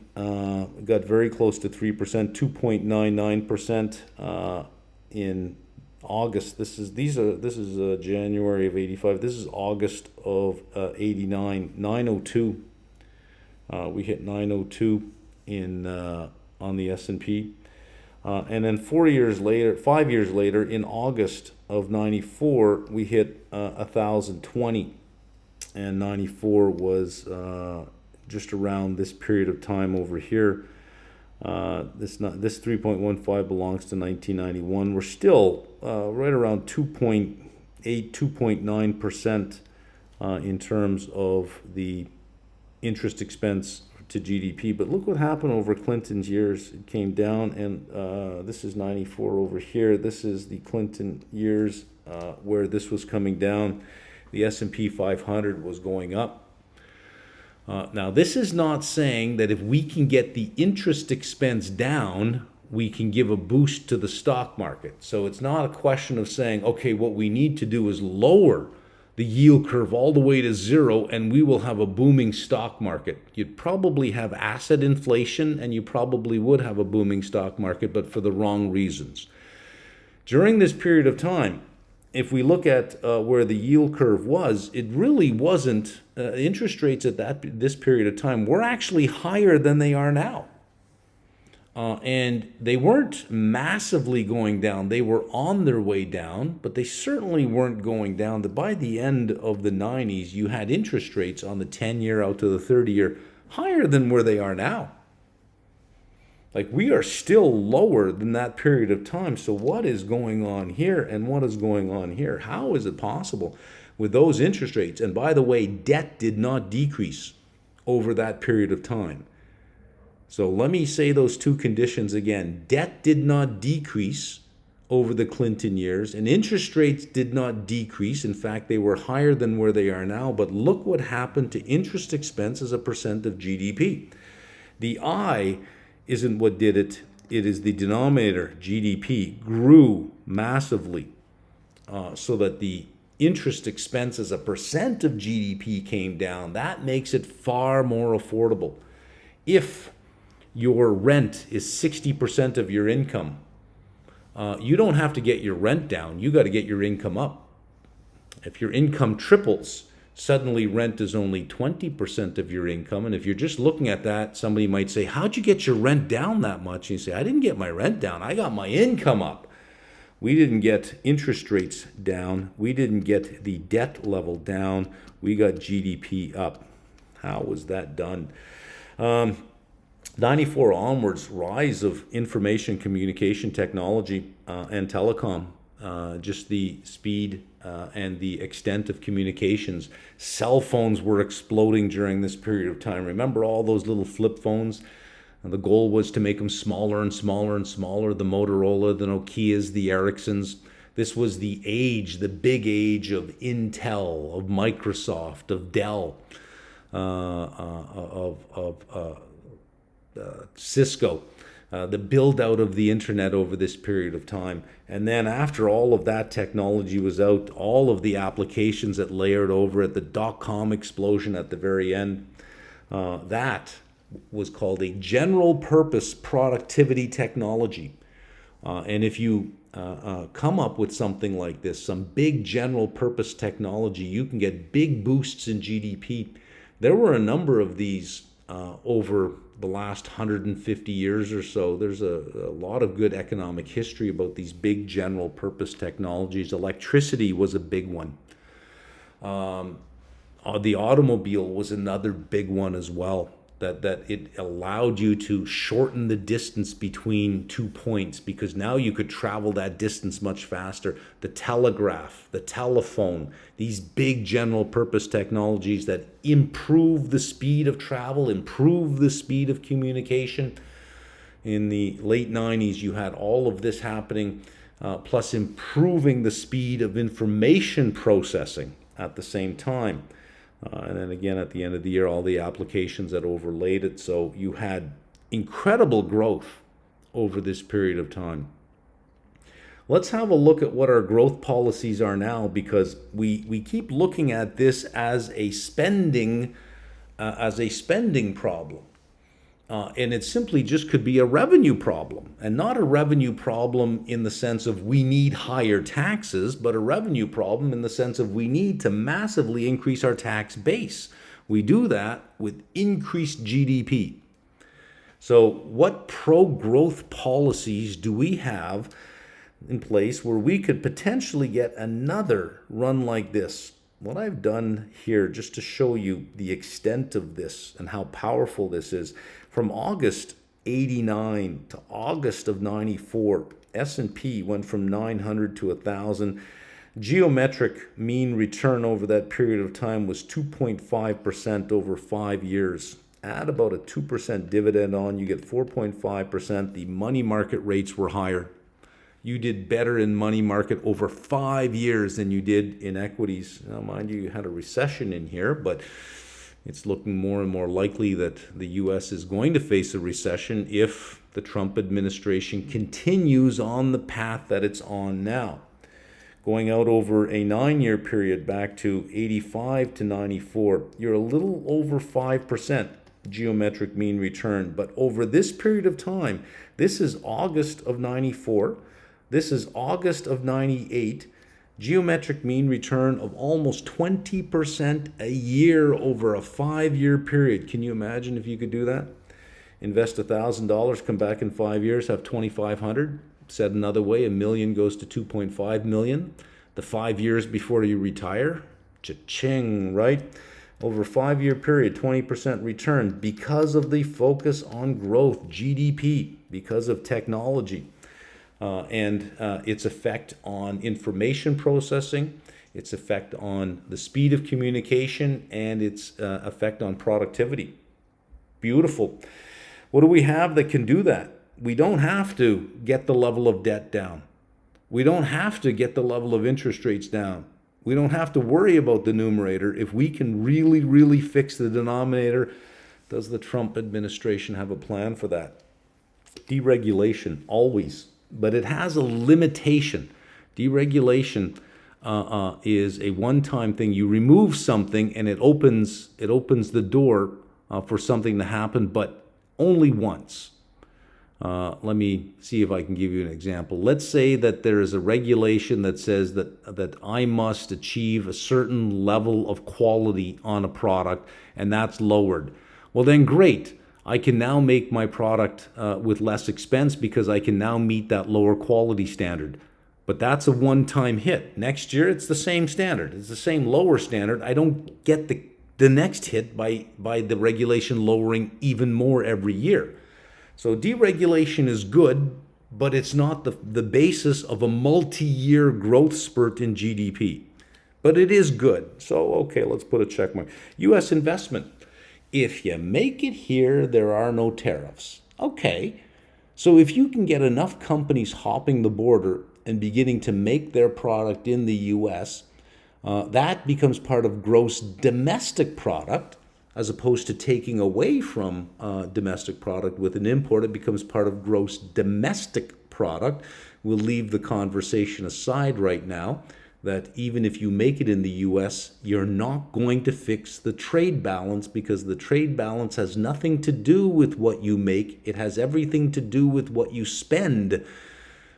got very close to 3%, 2.99%. In August, this is January of 85. This is August of 89, 902. We hit 902 in on the S&P, and then 5 years later, in August of 94, we hit 1,020, and 94 was just around this period of time over here. This 3.15 belongs to 1991. We're still right around 2.8, 2.9% in terms of the interest expense to GDP. But look what happened over Clinton's years. It came down, and this is 94 over here. This is the Clinton years where this was coming down. The S&P 500 was going up. Now, this is not saying that if we can get the interest expense down, we can give a boost to the stock market. So it's not a question of saying, okay, what we need to do is lower the yield curve all the way to zero and we will have a booming stock market. You'd probably have asset inflation and you probably would have a booming stock market, but for the wrong reasons. During this period of time, if we look at where the yield curve was, it really wasn't, interest rates at this period of time were actually higher than they are now. And they weren't massively going down. They were on their way down, but they certainly weren't going down. By the end of the 90s, you had interest rates on the 10-year out to the 30-year higher than where they are now. Like, we are still lower than that period of time. So what is going on here and what is going on here? How is it possible with those interest rates? And by the way, debt did not decrease over that period of time. So let me say those two conditions again. Debt did not decrease over the Clinton years, and interest rates did not decrease. In fact, they were higher than where they are now. But look what happened to interest expense as a percent of GDP. The I isn't what did it. It is the denominator, GDP, grew massively so that the interest expense as a percent of GDP came down. That makes it far more affordable. If your rent is 60% of your income, you don't have to get your rent down. You got to get your income up. If your income triples, suddenly rent is only 20% of your income. And if you're just looking at that, somebody might say, how'd you get your rent down that much? And you say, I didn't get my rent down. I got my income up. We didn't get interest rates down. We didn't get the debt level down. We got GDP up. How was that done? 94 onwards, rise of information communication technology and telecom. Just the speed and the extent of communications. Cell phones were exploding during this period of time. Remember all those little flip phones? And the goal was to make them smaller and smaller and smaller. The Motorola, the Nokias, the Ericssons. This was the age, the big age of Intel, of Microsoft, of Dell, Cisco. The build out of the internet over this period of time. And then after all of that technology was out, all of the applications that layered over it, the dot-com explosion at the very end, that was called a general purpose productivity technology. And if you come up with something like this, some big general purpose technology, you can get big boosts in GDP. There were a number of these over the last 150 years or so. There's a lot of good economic history about these big general purpose technologies. Electricity was a big one. The automobile was another big one as well. That it allowed you to shorten the distance between 2 points because now you could travel that distance much faster. The telegraph, the telephone, these big general purpose technologies that improve the speed of travel, improve the speed of communication. In the late 90s, you had all of this happening, plus improving the speed of information processing at the same time. And then again, at the end of the year, all the applications that overlaid it. So you had incredible growth over this period of time. Let's have a look at what our growth policies are now, because we keep looking at this as a spending problem. And it simply just could be a revenue problem, and not a revenue problem in the sense of we need higher taxes, but a revenue problem in the sense of we need to massively increase our tax base. We do that with increased GDP. So what pro-growth policies do we have in place where we could potentially get another run like this? What I've done here, just to show you the extent of this and how powerful this is, from August 89 to August of 94, S&P went from 900 to 1,000. Geometric mean return over that period of time was 2.5% over 5 years. Add about a 2% dividend on, you get 4.5%. The money market rates were higher. You did better in money market over 5 years than you did in equities. Now, mind you, you had a recession in here, but it's looking more and more likely that the U.S. is going to face a recession if the Trump administration continues on the path that it's on now. Going out over a 9-year period back to 85 to 94, you're a little over 5% geometric mean return. But over this period of time, this is August of 94, this is August of 98, geometric mean return of almost 20% a year over a 5-year period. Can you imagine if you could do that? Invest $1,000, come back in 5 years, have $2,500. Said another way, $1 million goes to $2.5 million. The 5 years before you retire, cha-ching, right? Over a 5-year period, 20% return because of the focus on growth, GDP, because of technology. And its effect on information processing, its effect on the speed of communication, and its effect on productivity. Beautiful. What do we have that can do that? We don't have to get the level of debt down. We don't have to get the level of interest rates down. We don't have to worry about the numerator. If we can really, really fix the denominator, does the Trump administration have a plan for that? Deregulation, always. But it has a limitation. Deregulation is a one-time thing. You remove something and it opens the door for something to happen, but only once. Let me see if I can give you an example. Let's say that there is a regulation that says that I must achieve a certain level of quality on a product, and that's lowered. Well, then great. I can now make my product with less expense because I can now meet that lower quality standard. But that's a one-time hit. Next year, it's the same standard. It's the same lower standard. I don't get the next hit by the regulation lowering even more every year. So deregulation is good, but it's not the basis of a multi-year growth spurt in GDP. But it is good. So, okay, let's put a check mark. U.S. investment. If you make it here, there are no tariffs. Okay. So if you can get enough companies hopping the border and beginning to make their product in the U.S., that becomes part of gross domestic product, as opposed to taking away from domestic product with an import. It becomes part of gross domestic product. We'll leave the conversation aside right now, that even if you make it in the U.S., you're not going to fix the trade balance, because the trade balance has nothing to do with what you make. It has everything to do with what you spend.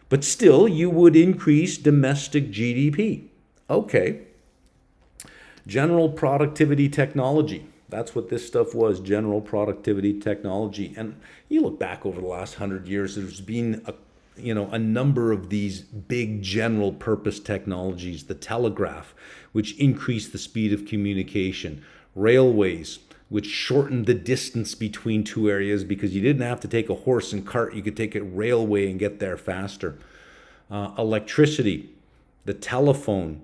But still, you would increase domestic GDP. Okay. General productivity technology. That's what this stuff was, general productivity technology. And you look back over the last 100 years, there's been a number of these big general purpose technologies. The telegraph, which increased the speed of communication. Railways, which shortened the distance between two areas because you didn't have to take a horse and cart. You could take a railway and get there faster. Electricity, the telephone,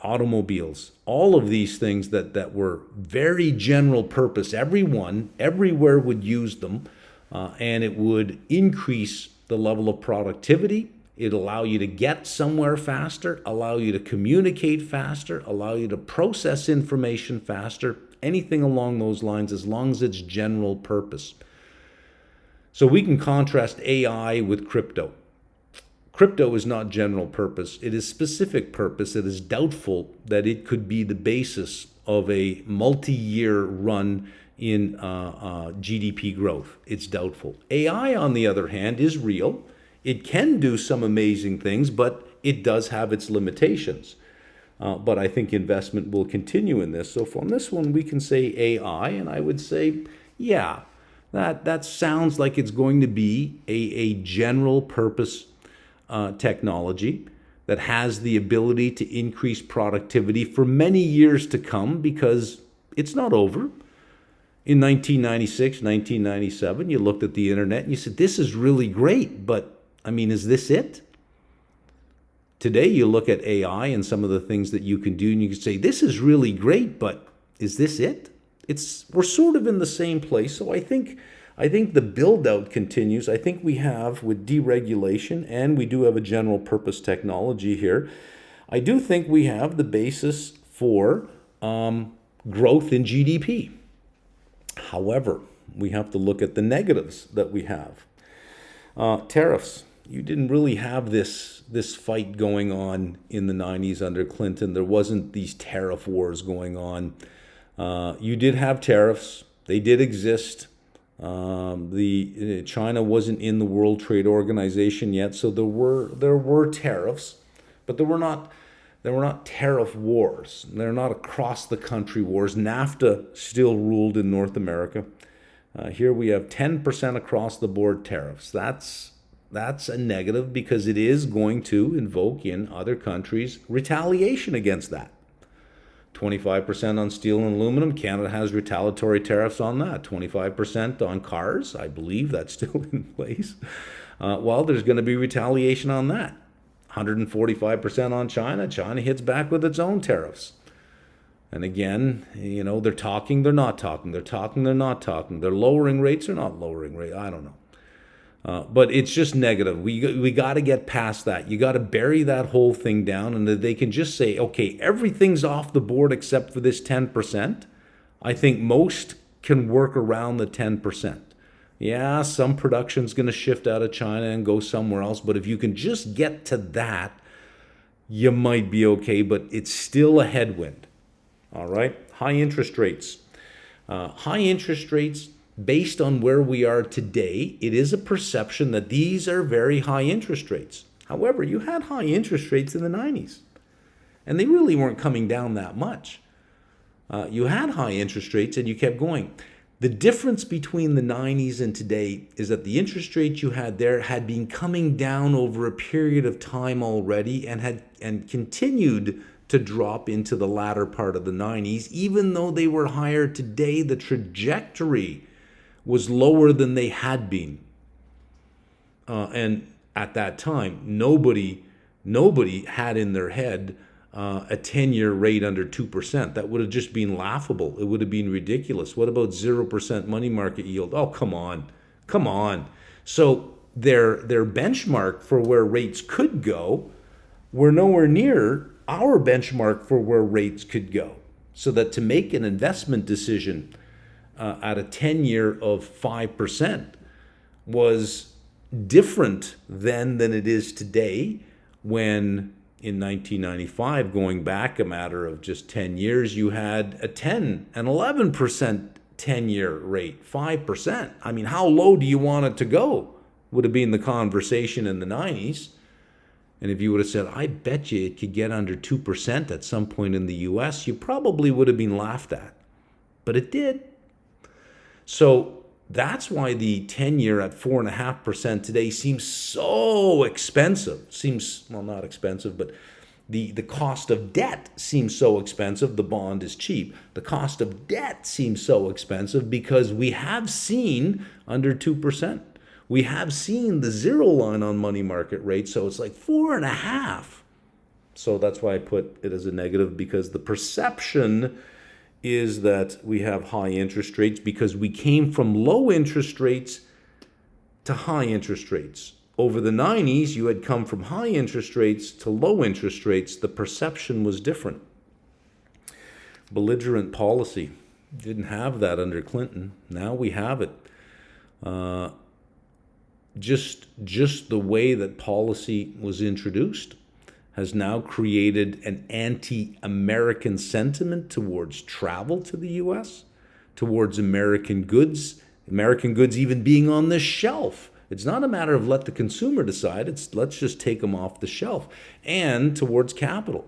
automobiles, all of these things that were very general purpose. Everyone, everywhere would use them, and it would increase the level of productivity. It'd allow you to get somewhere faster, allow you to communicate faster, allow you to process information faster, anything along those lines, as long as it's general purpose. So we can contrast AI with crypto. Crypto is not general purpose. It is specific purpose. It is doubtful that it could be the basis of a multi-year run in GDP growth. It's doubtful. AI, on the other hand, is real. It can do some amazing things, but it does have its limitations. But I think investment will continue in this. So from this one, we can say AI, and I would say, yeah, that sounds like it's going to be a general purpose technology that has the ability to increase productivity for many years to come, because it's not over. In 1996, 1997, you looked at the internet and you said, this is really great, but I mean, is this it? Today, you look at AI and some of the things that you can do, and you can say, this is really great, but is this it? We're sort of in the same place. So I think the build-out continues. I think we have, with deregulation, and we do have a general purpose technology here, I do think we have the basis for growth in GDP. However, we have to look at the negatives that we have. Tariffs. You didn't really have this fight going on in the 90s under Clinton. There wasn't these tariff wars going on. You did have tariffs. They did exist. China wasn't in the World Trade Organization yet, so there were tariffs, but there were not tariff wars. They're not across the country wars. NAFTA still ruled in North America. Here we have 10% across the board tariffs. That's a negative, because it is going to invoke in other countries retaliation against that. 25% on steel and aluminum. Canada has retaliatory tariffs on that. 25% on cars. I believe that's still in place. Well, there's going to be retaliation on that. 145% on China. China hits back with its own tariffs. And again, they're talking, they're not talking. They're talking, they're not talking. They're lowering rates or not lowering rates. I don't know. But it's just negative. We got to get past that. You got to bury that whole thing down, and that they can just say, okay, everything's off the board except for this 10%. I think most can work around the 10%. Yeah, some production's going to shift out of China and go somewhere else, but if you can just get to that, you might be okay, but it's still a headwind. All right? High interest rates. High interest rates based on where we are today, it is a perception that these are very high interest rates. However, you had high interest rates in the 90s, and they really weren't coming down that much. You had high interest rates and you kept going. The difference between the 90s and today is that the interest rates you had there had been coming down over a period of time already and continued to drop into the latter part of the 90s. Even though they were higher today, the trajectory was lower than they had been. And at that time, nobody had in their head a 10-year rate under 2%. That would have just been laughable. It would have been ridiculous. What about 0% money market yield? Oh, come on. So their benchmark for where rates could go were nowhere near our benchmark for where rates could go. So that to make an investment decision at a 10-year of 5% was different then than it is today, when in 1995, going back a matter of just 10 years, you had a 10 and 11% 10-year rate, 5%. I mean, how low do you want it to go? Would have been the conversation in the 90s. And if you would have said, I bet you it could get under 2% at some point in the US, you probably would have been laughed at. But it did. So that's why the 10-year at 4.5% today seems so expensive. Seems, well, not expensive, but the cost of debt seems so expensive. The bond is cheap. The cost of debt seems so expensive because we have seen under 2%. We have seen the zero line on money market rates, so it's like 4.5. So that's why I put it as a negative, because the perception is that we have high interest rates because we came from low interest rates to high interest rates. Over the 90s, you had come from high interest rates to low interest rates. The perception was different. Belligerent policy. Didn't have that under Clinton. Now we have it. Just the way that policy was introduced has now created an anti-American sentiment towards travel to the U.S., towards American goods even being on the shelf. It's not a matter of let the consumer decide, it's let's just take them off the shelf. And towards capital.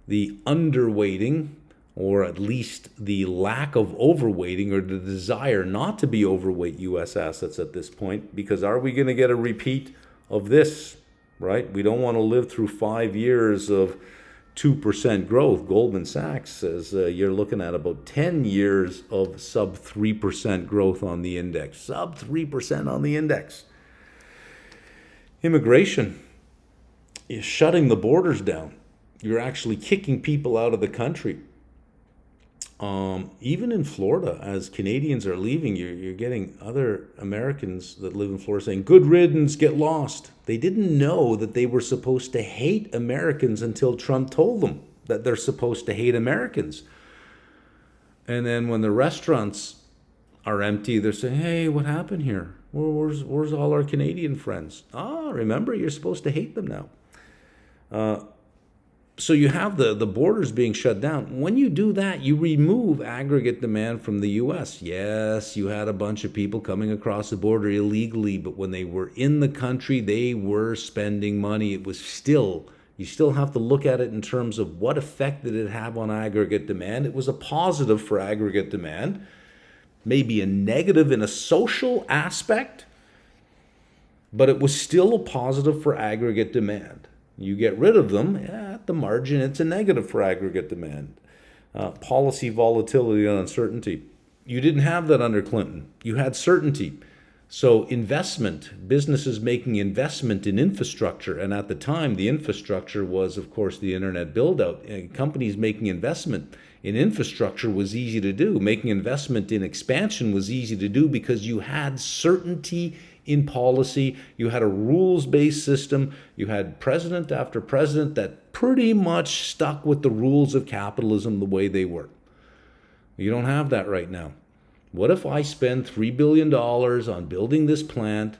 The underweighting, or at least the lack of overweighting, or the desire not to be overweight U.S. assets at this point, because are we going to get a repeat of this? Right? We don't want to live through 5 years of 2% growth. Goldman Sachs says you're looking at about 10 years of sub 3% growth on the index. Sub 3% on the index. Immigration is shutting the borders down. You're actually kicking people out of the country. Even in Florida, as Canadians are leaving, you're getting other Americans that live in Florida saying, good riddance, get lost. They didn't know that they were supposed to hate Americans until Trump told them that they're supposed to hate Americans. And then when the restaurants are empty, they're saying, hey, what happened here? Where's all our Canadian friends? Remember, you're supposed to hate them now. So you have the borders being shut down. When you do that, you remove aggregate demand from the U.S. Yes, you had a bunch of people coming across the border illegally, but when they were in the country, they were spending money. It was still, you still have to look at it in terms of what effect did it have on aggregate demand. It was a positive for aggregate demand, maybe a negative in a social aspect, but it was still a positive for aggregate demand. You get rid of them, at the margin, it's a negative for aggregate demand. Policy volatility and uncertainty. You didn't have that under Clinton. You had certainty. So investment, businesses making investment in infrastructure, and at the time, the infrastructure was, of course, the internet build-out. Companies making investment in infrastructure was easy to do. Making investment in expansion was easy to do because you had certainty in policy. You had a rules-based system. You had president after president that pretty much stuck with the rules of capitalism the way they were. You don't have that right now. What if I spend $3 billion on building this plant,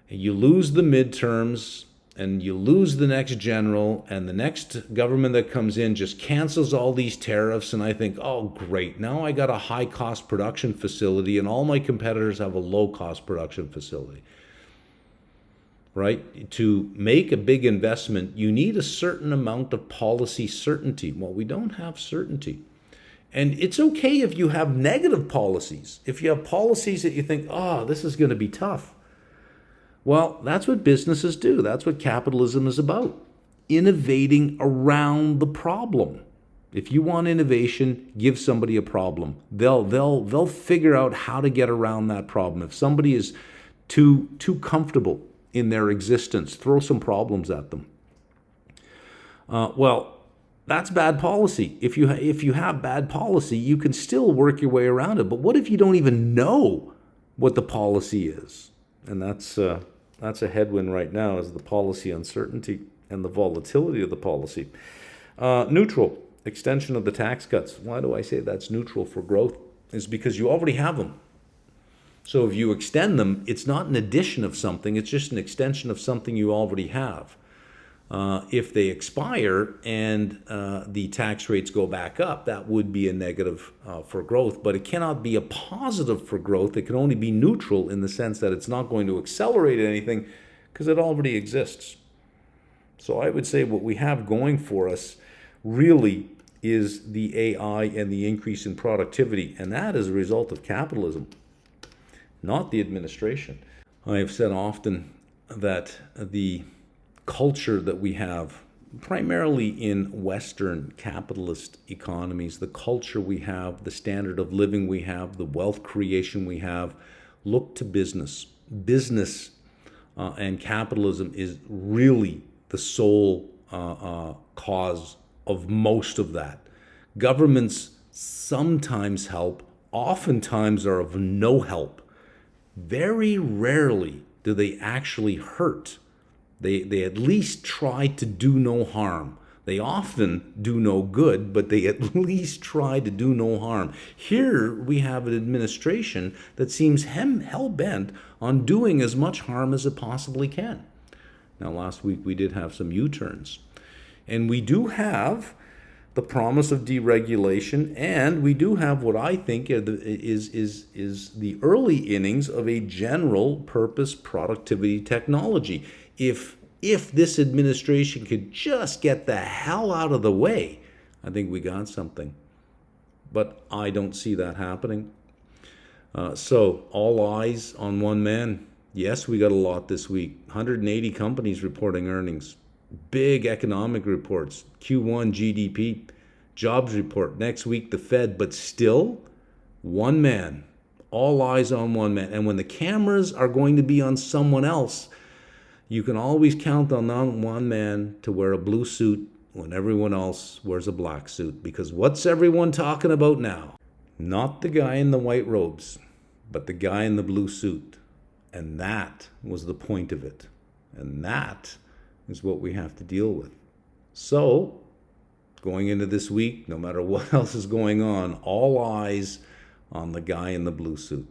and you lose the midterms, and you lose the next general, and the next government that comes in just cancels all these tariffs, and I think, oh great, now I got a high cost production facility and all my competitors have a low cost production facility. Right? To make a big investment, you need a certain amount of policy certainty. Well, we don't have certainty. And it's okay if you have negative policies. If you have policies that you think, oh, this is going to be tough. Well, that's what businesses do. That's what capitalism is about. Innovating around the problem. If you want innovation, give somebody a problem. They'll figure out how to get around that problem. If somebody is too comfortable in their existence, throw some problems at them. Well, that's bad policy. If you have bad policy, you can still work your way around it. But what if you don't even know what the policy is? And that's a headwind right now, is the policy uncertainty and the volatility of the policy. Neutral, extension of the tax cuts. Why do I say that's neutral for growth? Is because you already have them. So if you extend them, it's not an addition of something, it's just an extension of something you already have. If they expire and the tax rates go back up, that would be a negative for growth, but it cannot be a positive for growth. It can only be neutral in the sense that it's not going to accelerate anything because it already exists. So I would say what we have going for us really is the AI and the increase in productivity, and that is a result of capitalism, not the administration. I have said often that the culture that we have, primarily in Western capitalist economies, the culture we have, the standard of living we have, the wealth creation we have, look to business. Business and capitalism is really the sole cause of most of that. Governments sometimes help, oftentimes are of no help. Very rarely do they actually hurt. They at least try to do no harm. They often do no good, but they at least try to do no harm. Here we have an administration that seems hell-bent on doing as much harm as it possibly can. Now, last week we did have some U-turns. And we do have the promise of deregulation, and we do have what I think is the early innings of a general purpose productivity technology. If this administration could just get the hell out of the way, I think we got something. But I don't see that happening. So all eyes on one man. Yes, we got a lot this week. 180 companies reporting earnings. Big economic reports, Q1 GDP, jobs report, next week the Fed, but still one man, all eyes on one man. And when the cameras are going to be on someone else, you can always count on that one man to wear a blue suit when everyone else wears a black suit. Because what's everyone talking about now? Not the guy in the white robes, but the guy in the blue suit. And that was the point of it. And that is what we have to deal with. So, going into this week, no matter what else is going on, all eyes on the guy in the blue suit.